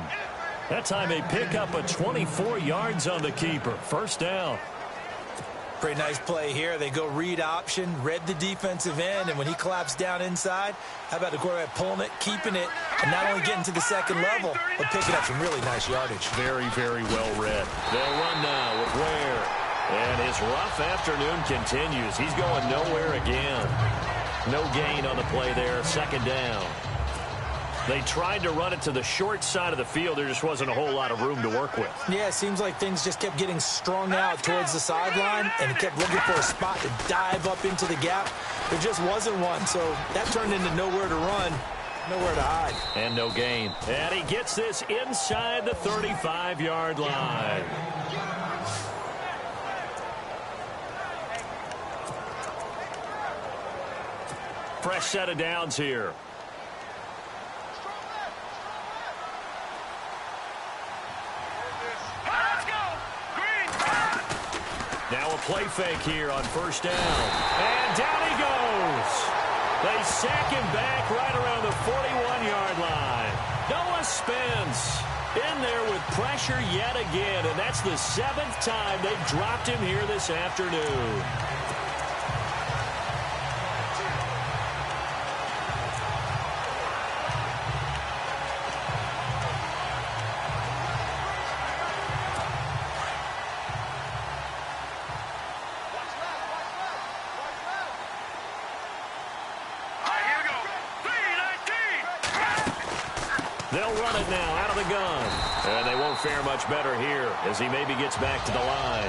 That time they pick up a 24 yards on the keeper. First down. Pretty nice play here. They go read option, read the defensive end, and when he collapsed down inside, how about the quarterback pulling it, keeping it, and not only getting to the second level, but picking up some really nice yardage. Very, very well read. They'll run now with Ware. And his rough afternoon continues. He's going nowhere again. No gain on the play there. 2nd down. They tried to run it to the short side of the field. There just wasn't a whole lot of room to work with. Yeah, it seems like things just kept getting strung out towards the sideline, and he kept looking for a spot to dive up into the gap. There just wasn't one, so that turned into nowhere to run, nowhere to hide. And no gain. And he gets this inside the 35-yard line. Fresh set of downs here. Now a play fake here on first down. And down he goes. They sack him back right around the 41-yard line. Noah Spence in there with pressure yet again. And that's the 7th time they've dropped him here this afternoon. They'll run it now out of the gun. And they won't fare much better here as he maybe gets back to the line.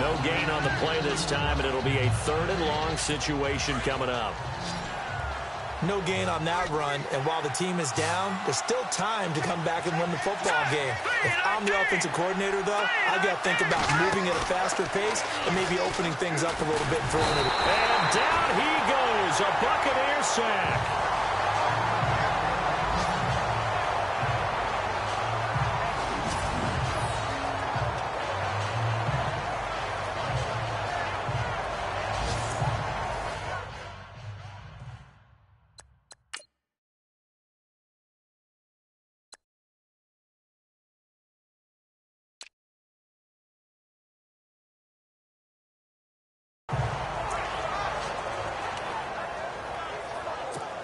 No gain on the play this time, and it'll be a 3rd and long situation coming up. No gain on that run, and while the team is down, there's still time to come back and win the football game. If I'm the offensive coordinator, though, I've got to think about moving at a faster pace and maybe opening things up a little bit and throwing it. And down he goes, a Buccaneer sack.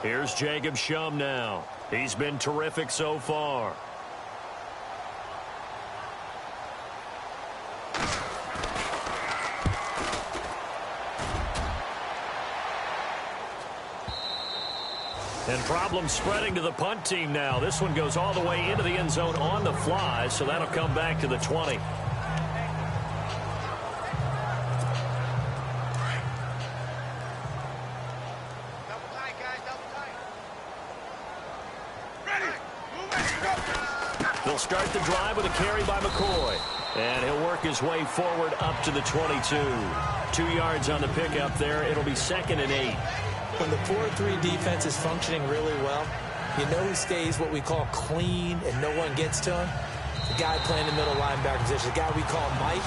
Here's Jacob Shum now. He's been terrific so far. And problems spreading to the punt team now. This one goes all the way into the end zone on the fly, so that'll come back to the 20. They'll start the drive with a carry by McCoy. And he'll work his way forward up to the 22. 2 yards on the pickup there. It'll be 2nd and 8. When the 4-3 defense is functioning really well, you know who stays what we call clean and no one gets to him? The guy playing the middle linebacker position, the guy we call Mike.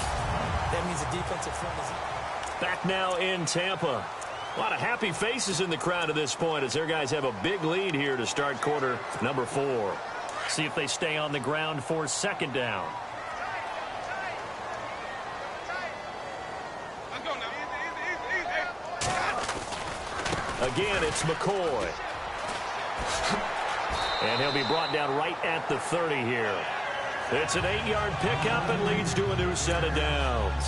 That means the defensive front is... Back now in Tampa. A lot of happy faces in the crowd at this point as their guys have a big lead here to start quarter number 4. See if they stay on the ground for 2nd down. Again, it's McCoy. And he'll be brought down right at the 30 here. It's an 8-yard pickup and leads to a new set of downs.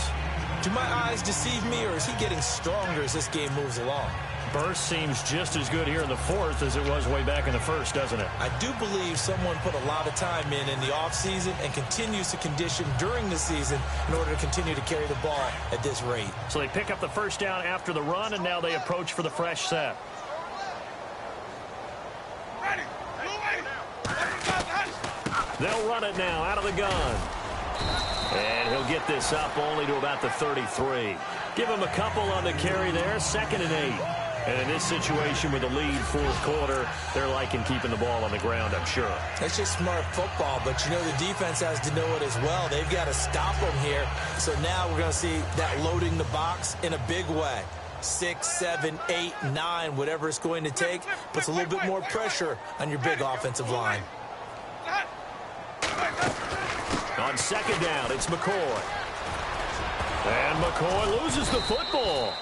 Do my eyes deceive me, or is he getting stronger as this game moves along? Burst seems just as good here in the 4th as it was way back in the 1st, doesn't it? I do believe someone put a lot of time in the offseason and continues to condition during the season in order to continue to carry the ball at this rate. So they pick up the 1st down after the run, and now they approach for the fresh set. They'll run it now out of the gun. And he'll get this up only to about the 33. Give him a couple on the carry there, 2nd and 8. And in this situation with the lead 4th quarter, they're liking keeping the ball on the ground, I'm sure. That's just smart football, but you know the defense has to know it as well. They've got to stop them here. So now we're going to see that loading the box in a big way. 6, 7, 8, 9, whatever it's going to take, puts a little bit more pressure on your big offensive line. On 2nd down, it's McCoy. And McCoy loses the football.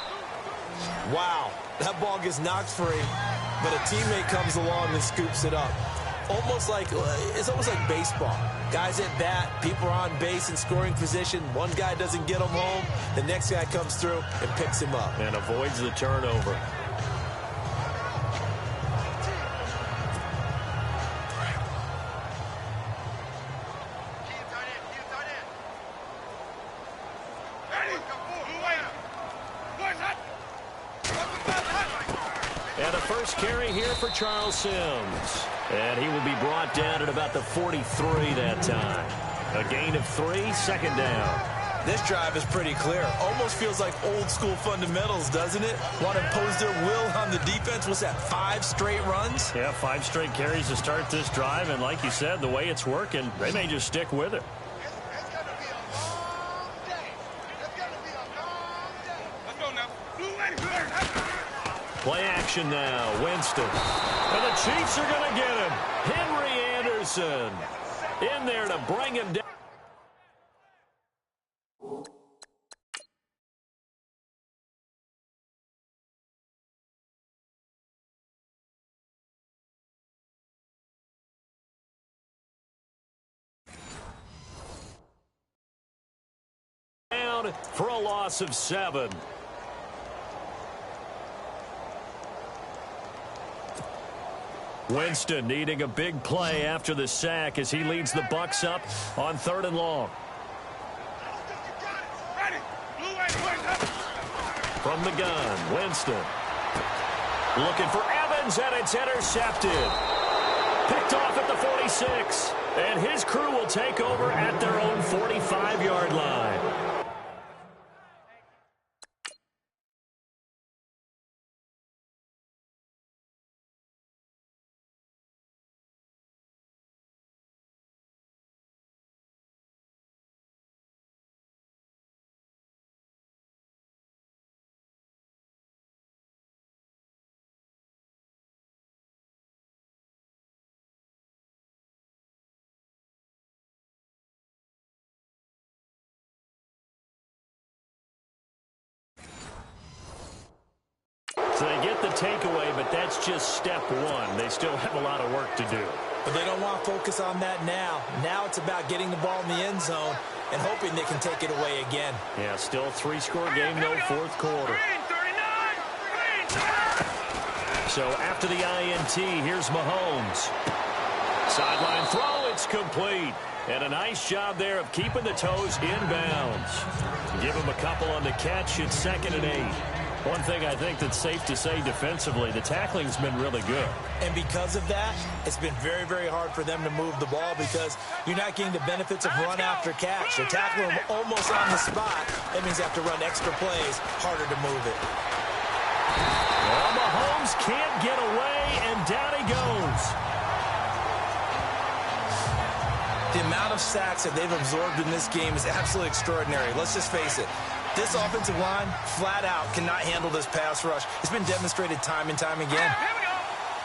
Wow, that ball gets knocked free, but a teammate comes along and scoops it up. It's almost like baseball. Guys at bat, people are on base in scoring position. One guy doesn't get him home. The next guy comes through and picks him up. And avoids the turnover. And a first carry here for Charles Sims. And he will be brought down at about the 43 that time. A gain of 3, 2nd down. This drive is pretty clear. Almost feels like old school fundamentals, doesn't it? Want to impose their will on the defense. What's that, 5 straight runs? Yeah, 5 straight carries to start this drive. And like you said, the way it's working, they may just stick with it. It's going to be a long day. It's going to be a long day. Let's go now. Play action now, Winston. And the Chiefs are going to get him. Henry Anderson in there to bring him down. Down for a loss of 7. Winston needing a big play after the sack as he leads the Bucs up on 3rd and long. From the gun, Winston. Looking for Evans, and it's intercepted. Picked off at the 46. And his crew will take over at their own 45-yard line. So they get the takeaway, but that's just step one. They still have a lot of work to do. But they don't want to focus on that now. Now it's about getting the ball in the end zone and hoping they can take it away again. Yeah, still a 3-score game, though, 4th quarter. So after the INT, here's Mahomes. Sideline throw, it's complete. And a nice job there of keeping the toes in bounds. Give him a couple on the catch. It's 2nd and 8. One thing I think that's safe to say defensively, the tackling's been really good. And because of that, it's been very, very hard for them to move the ball because you're not getting the benefits of run after catch. They're tackling them almost on the spot. That means they have to run extra plays, harder to move it. Well, Mahomes can't get away, and down he goes. The amount of sacks that they've absorbed in this game is absolutely extraordinary. Let's just face it. This offensive line, flat out, cannot handle this pass rush. It's been demonstrated time and time again. Here we go.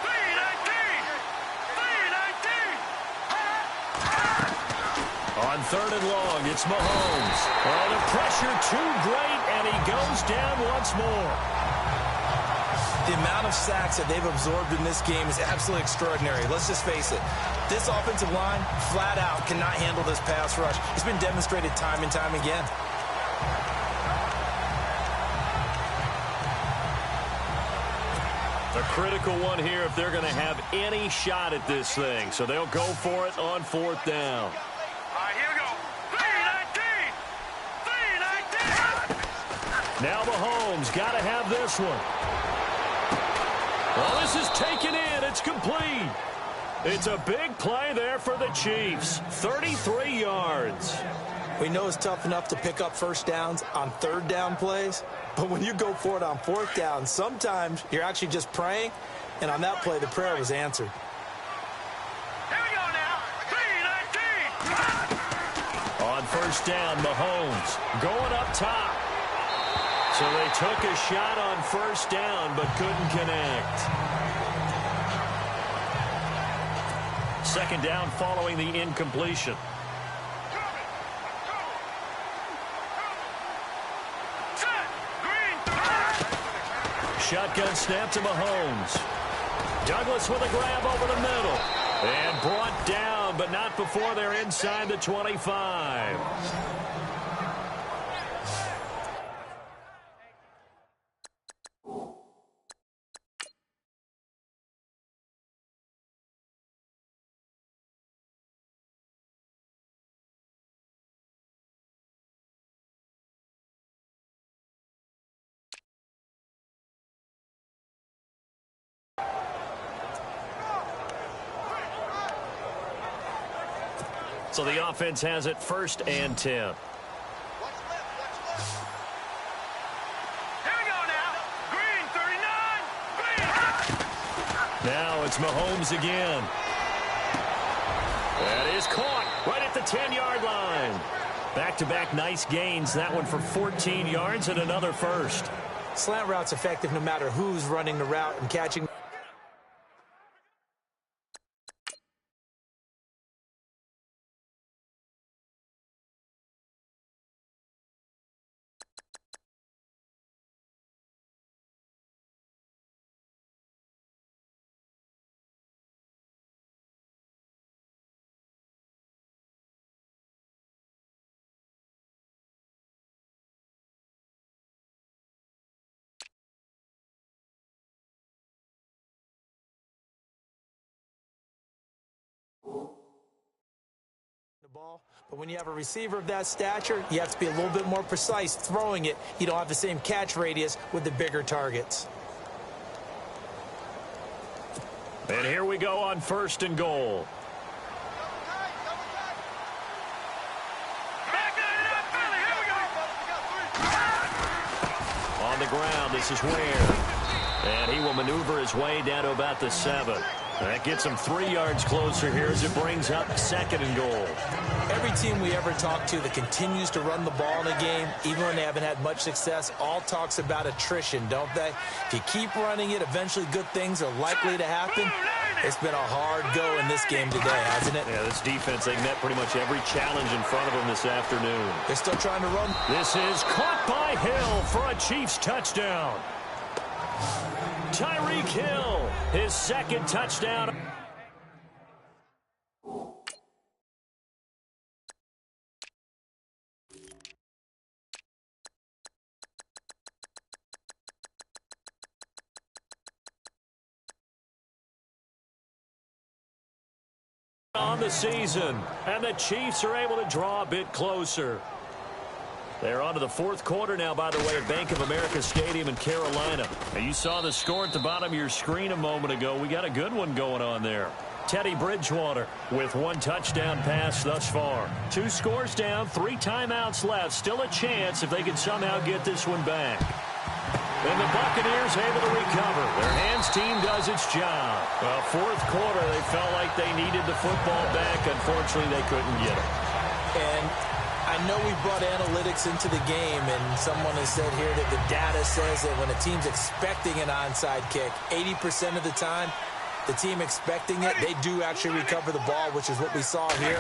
3-19. 3-19. On 3rd and long, it's Mahomes. Oh, the pressure too great, and he goes down once more. The amount of sacks that they've absorbed in this game is absolutely extraordinary. Let's just face it. This offensive line, flat out, cannot handle this pass rush. It's been demonstrated time and time again. A critical one here if they're going to have any shot at this thing. So they'll go for it on 4th down. All right, here we go. 3-19. 3-19. Now Mahomes got to have this one. Well, this is taken in. It's complete. It's a big play there for the Chiefs. 33 yards. We know it's tough enough to pick up first downs on 3rd down plays, but when you go for it on 4th down, sometimes you're actually just praying, and on that play, the prayer was answered. Here we go now. 3-19. On 1st down, Mahomes going up top. So they took a shot on 1st down, but couldn't connect. 2nd down following the incompletion. Shotgun snap to Mahomes. Douglas with a grab over the middle. And brought down, but not before they're inside the 25. So the offense has it 1st and 10. What's left? Here we go now. Green, 39. Green. Now it's Mahomes again. That is caught right at the 10-yard line. Back-to-back nice gains. That one for 14 yards and another first. Slant route's effective no matter who's running the route and catching ball, but when you have a receiver of that stature, you have to be a little bit more precise throwing it. You don't have the same catch radius with the bigger targets. And here we go on 1st and goal. On the ground, this is Ware. And he will maneuver his way down to about the 7. That gets him 3 yards closer here as it brings up 2nd and goal. Every team we ever talk to that continues to run the ball in a game, even when they haven't had much success, all talks about attrition, don't they? If you keep running it, eventually good things are likely to happen. It's been a hard go in this game today, hasn't it? Yeah, this defense, they met pretty much every challenge in front of them this afternoon. They're still trying to run. This is caught by Hill for a Chiefs touchdown. Tyreek Hill, his 2nd touchdown. On the season, and the Chiefs are able to draw a bit closer. They're on to the 4th quarter now, by the way, at Bank of America Stadium in Carolina. Now, you saw the score at the bottom of your screen a moment ago. We got a good one going on there. Teddy Bridgewater with 1 touchdown pass thus far. 2 scores down, 3 timeouts left. Still a chance if they can somehow get this one back. And the Buccaneers able to recover. Their hands team does its job. Well, 4th quarter, they felt like they needed the football back. Unfortunately, they couldn't get it. And I know we brought analytics into the game, and someone has said here that the data says that when a team's expecting an onside kick, 80% of the time, the team expecting it, they do actually recover the ball, which is what we saw here.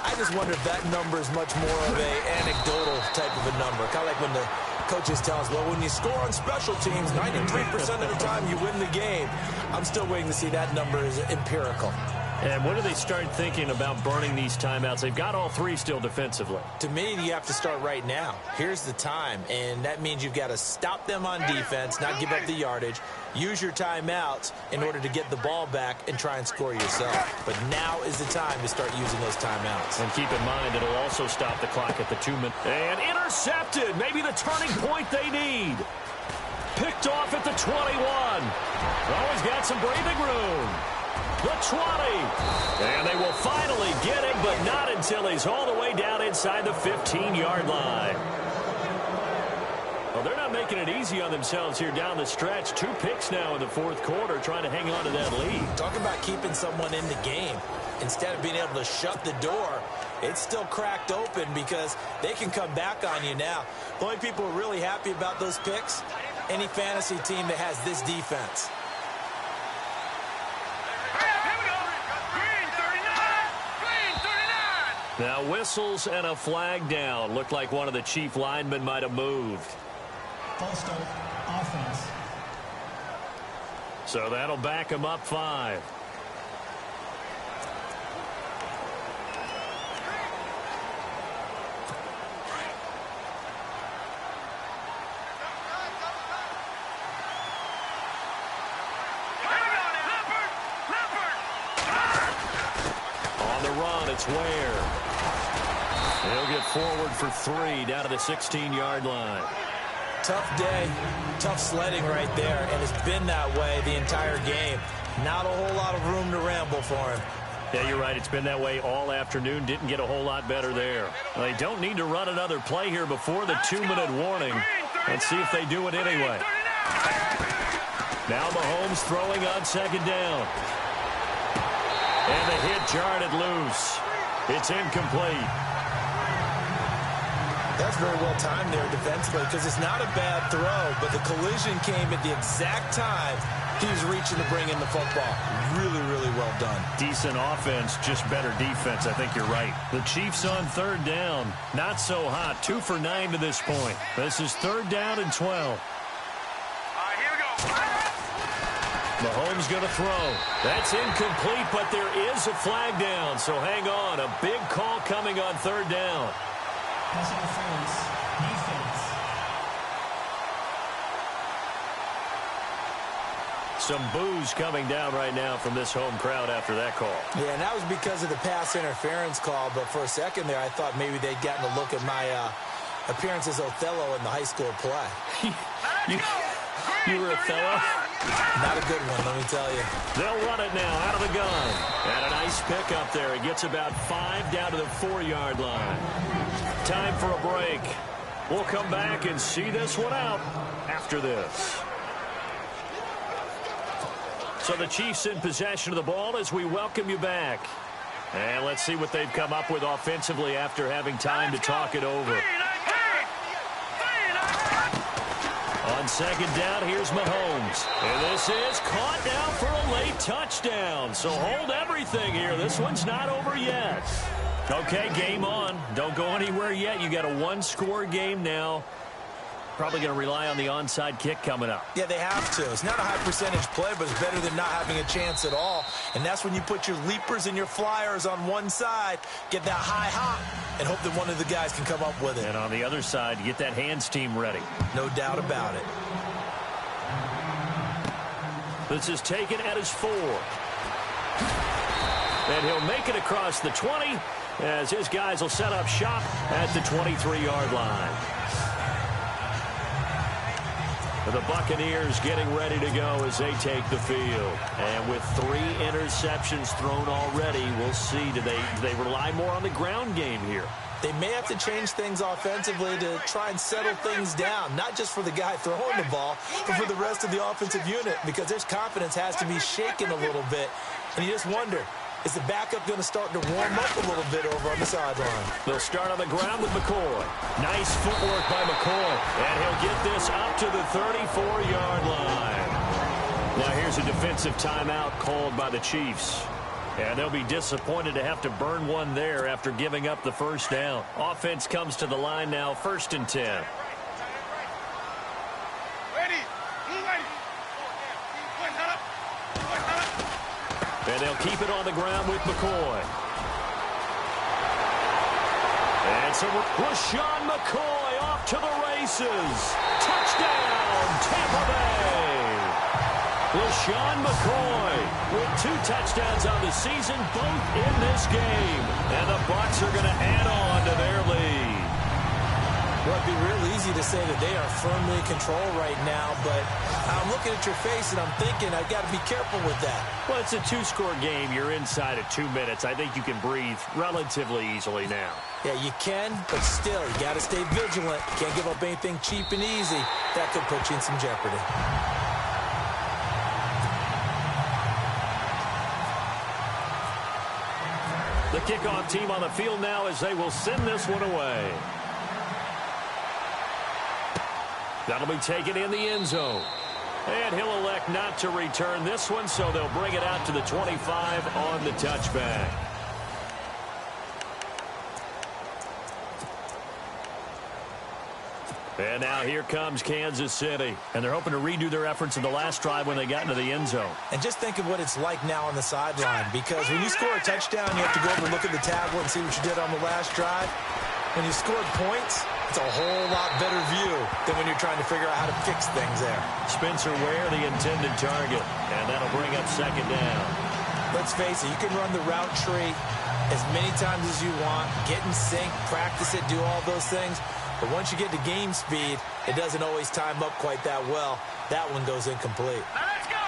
I just wonder if that number is much more of an anecdotal type of a number. Kind of like when the coaches tell us, well, when you score on special teams, 93% of the time you win the game. I'm still waiting to see that number is empirical. And when do they start thinking about burning these timeouts? They've got all 3 still defensively. To me, you have to start right now. Here's the time, and that means you've got to stop them on defense, not give up the yardage, use your timeouts in order to get the ball back and try and score yourself. But now is the time to start using those timeouts. And keep in mind, it'll also stop the clock at the 2-minute. And intercepted, maybe the turning point they need. Picked off at the 21. Always got some breathing room. The 20. And they will finally get him, but not until he's all the way down inside the 15-yard line. Well, they're not making it easy on themselves here down the stretch. 2 picks now in the 4th quarter, trying to hang on to that lead. Talk about keeping someone in the game. Instead of being able to shut the door, it's still cracked open because they can come back on you now. The only people who are really happy about those picks, any fantasy team that has this defense. Now whistles and a flag down. Looked like one of the Chief linemen might have moved. False start, offense. So that'll back him up 5. On the run, it's Ware. He'll get forward for 3 down to the 16-yard line. Tough day, tough sledding right there, and it's been that way the entire game. Not a whole lot of room to ramble for him. Yeah, you're right. It's been that way all afternoon. Didn't get a whole lot better there. They don't need to run another play here before the 2-minute warning. Let's see if they do it anyway. Now Mahomes throwing on 2nd down. And the hit jarred it loose. It's incomplete. That's very well timed there defensively because it's not a bad throw, but the collision came at the exact time he was reaching to bring in the football. Really, really well done. Decent offense, just better defense. I think you're right. The Chiefs on 3rd down. Not so hot. 2 for 9 to this point. This is 3rd down and 12. All right, here we go. Mahomes going to throw. That's incomplete, but there is a flag down. So hang on. A big call coming on 3rd down. Pass interference, defense. Some boos coming down right now from this home crowd after that call. Yeah, and that was because of the pass interference call. But for a second there, I thought maybe they'd gotten a look at my appearance as Othello in the high school play. You were Othello? Not a good one, let me tell you. They'll run it now out of the gun. And a nice pick up there. It gets about 5 down to the 4-yard line. Time for a break. We'll come back and see this one out after this. So the Chiefs in possession of the ball as we welcome you back. And let's see what they've come up with offensively after having time to talk it over. On second down, here's Mahomes. And this is caught now for a late touchdown. So hold everything here. This one's not over yet. Okay, game on. Don't go anywhere yet. You got a 1-score game now. Probably going to rely on the onside kick coming up. Yeah, they have to. It's not a high percentage play, but it's better than not having a chance at all. And that's when you put your leapers and your flyers on one side, get that high hop, and hope that one of the guys can come up with it. And on the other side, get that hands team ready. No doubt about it. This is taken at his 4. And he'll make it across the 20 as his guys will set up shop at the 23-yard line. The Buccaneers getting ready to go as they take the field. And with 3 interceptions thrown already, we'll see. Do they rely more on the ground game here? They may have to change things offensively to try and settle things down, not just for the guy throwing the ball, but for the rest of the offensive unit, because their confidence has to be shaken a little bit. And you just wonder, is the backup going to start to warm up a little bit over on the sideline? They'll start on the ground with McCoy. Nice footwork by McCoy. And he'll get this up to the 34-yard line. Now here's a defensive timeout called by the Chiefs. And they'll be disappointed to have to burn one there after giving up the first down. Offense comes to the line now, 1st and 10. And they'll keep it on the ground with McCoy. And so LaShawn McCoy off to the races. Touchdown, Tampa Bay. LaShawn McCoy with 2 touchdowns on the season, both in this game. And the Bucs are going to add on to their lead. Well, it'd be real easy to say that they are firmly in control right now, but I'm looking at your face and I'm thinking I've got to be careful with that. Well, it's a 2-score game. You're inside of 2 minutes. I think you can breathe relatively easily now. Yeah, you can, but still, you got to stay vigilant. Can't give up anything cheap and easy. That could put you in some jeopardy. The kickoff team on the field now as they will send this one away. That'll be taken in the end zone. And he'll elect not to return this one, so they'll bring it out to the 25 on the touchback. And now here comes Kansas City. And they're hoping to redo their efforts in the last drive when they got into the end zone. And just think of what it's like now on the sideline, because when you score a touchdown, you have to go over and look at the tablet and see what you did on the last drive. When you scored points, it's a whole lot better view than when you're trying to figure out how to fix things there. Spencer Ware, the intended target. And that'll bring up 2nd down. Let's face it, you can run the route tree as many times as you want, get in sync, practice it, do all those things. But once you get to game speed, it doesn't always time up quite that well. That one goes incomplete. Let's go!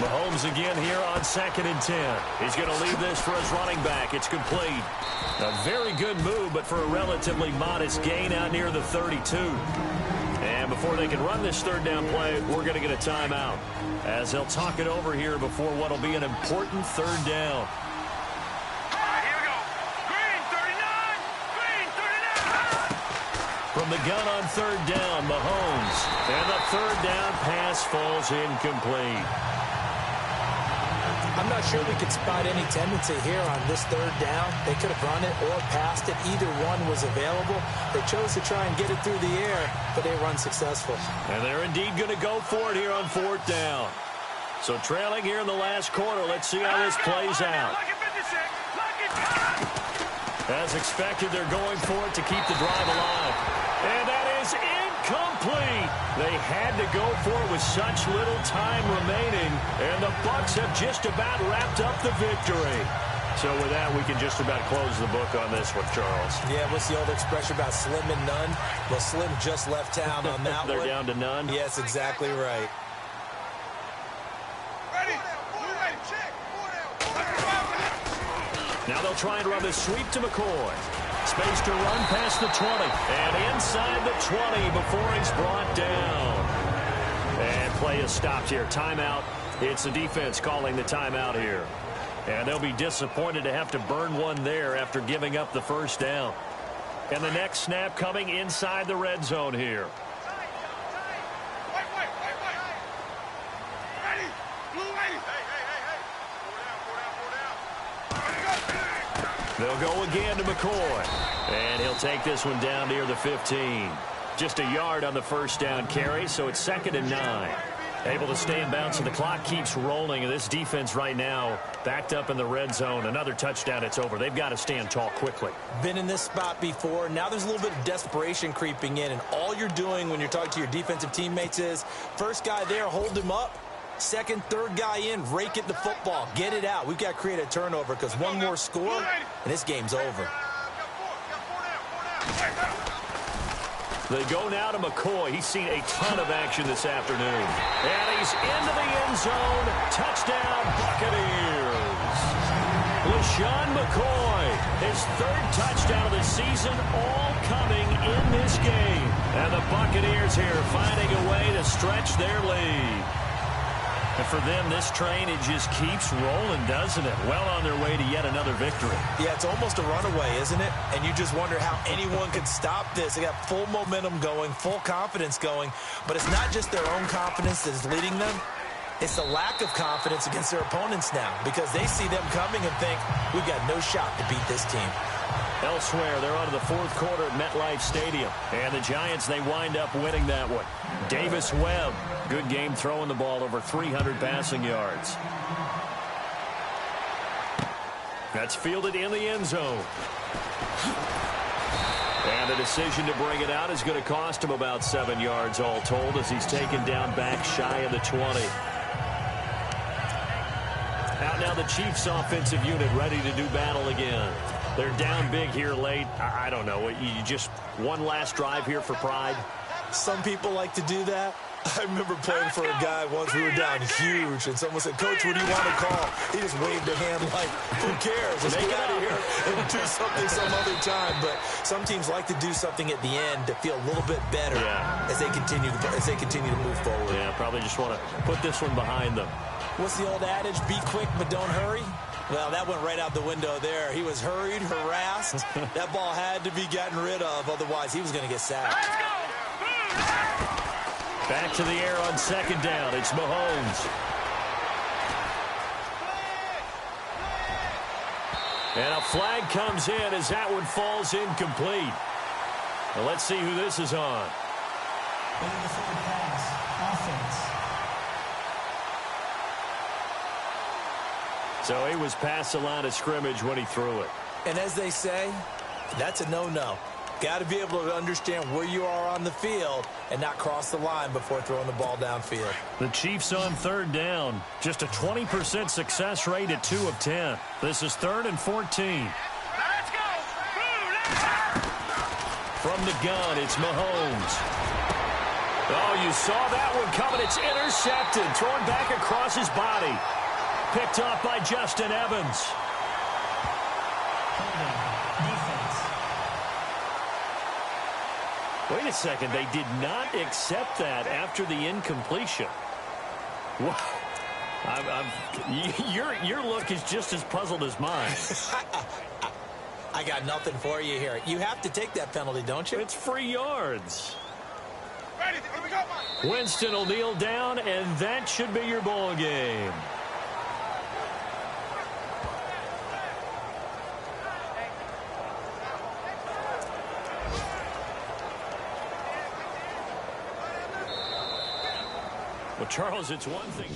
Mahomes again here on 2nd and 10. He's going to leave this for his running back. It's complete. A very good move, but for a relatively modest gain out near the 32. And before they can run this 3rd down play, we're going to get a timeout, as they'll talk it over here before what will be an important 3rd down. From the gun on 3rd down, Mahomes. And the 3rd down pass falls incomplete. I'm not sure we could spot any tendency here on this 3rd down. They could have run it or passed it. Either one was available. They chose to try and get it through the air, but they run successful. And they're indeed going to go for it here on 4th down. So trailing here in the last quarter. Let's see how this plays out. As expected, they're going for it to keep the drive alive. And that is complete. They had to go for it with such little time remaining, and the Bucs have just about wrapped up the victory. So with that, we can just about close the book on this one, Charles. Yeah, what's the old expression about slim and none? Well, Slim just left town on that They're one. down to none? Yes, exactly right. Ready? Check. Now they'll try and run the sweep to McCoy. Space to run past the 20. And inside the 20 before he's brought down. And play is stopped here. Timeout. It's the defense calling the timeout here. And they'll be disappointed to have to burn one there after giving up the first down. And the next snap coming inside the red zone here. Wait. Ready? Blue lady. Hey. Four down. They'll go again to McCoy. And he'll take this one down near the 15. Just a yard on the first down carry, so it's 2nd and 9. Able to stay in bounds, and the clock keeps rolling. And this defense right now backed up in the red zone. Another touchdown, it's over. They've got to stand tall quickly. Been in this spot before. Now there's a little bit of desperation creeping in, and all you're doing when you're talking to your defensive teammates is first guy there, hold him up. Second, third guy in, rake at the football. Get it out. We've got to create a turnover because one more score, and this game's over. They go now to McCoy. He's seen a ton of action this afternoon. And he's into the end zone. Touchdown, Buccaneers. LaShawn McCoy, his 3rd touchdown of the season, all coming in this game. And the Buccaneers here finding a way to stretch their lead. And for them, this train, it just keeps rolling, doesn't it? Well on their way to yet another victory. Yeah, it's almost a runaway, isn't it? And you just wonder how anyone could stop this. They got full momentum going, full confidence going. But it's not just their own confidence that is leading them. It's the lack of confidence against their opponents now because they see them coming and think, we've got no shot to beat this team. Elsewhere, they're on to the 4th quarter at MetLife Stadium. And the Giants, they wind up winning that one. Davis Webb, good game throwing the ball, over 300 passing yards. That's fielded in the end zone. And the decision to bring it out is going to cost him about 7 yards all told as he's taken down back shy of the 20. Out now the Chiefs offensive unit ready to do battle again. They're down big here late. I don't know. You just one last drive here for pride. Some people like to do that. I remember playing for a guy once. We were down huge, and someone said, Coach, what do you want to call? He just waved a hand like, who cares? Let's get out of here and do something some other time. But some teams like to do something at the end to feel a little bit better as they continue to move forward. Yeah, probably just want to put this one behind them. What's the old adage? Be quick, but don't hurry. Well, that went right out the window there. He was hurried, harassed. That ball had to be gotten rid of, otherwise he was going to get sacked. Back to the air on 2nd down. It's Mahomes. And a flag comes in as that one falls incomplete. Well, let's see who this is on. Into the forward pass. Offense. So he was past the line of scrimmage when he threw it. And as they say, that's a no-no. Got to be able to understand where you are on the field and not cross the line before throwing the ball downfield. The Chiefs on 3rd down. Just a 20% success rate at 2 of 10. This is 3rd and 14. Let's go. From the gun, it's Mahomes. Oh, you saw that one coming. It's intercepted. Thrown back across his body. Picked off by Justin Evans. Wait a second. They did not accept that after the incompletion. What? Your look is just as puzzled as mine. I got nothing for you here. You have to take that penalty, don't you? It's free yards. Ready? Here we go. Winston will kneel down, and that should be your ball game. Well, Charles, it's one thing.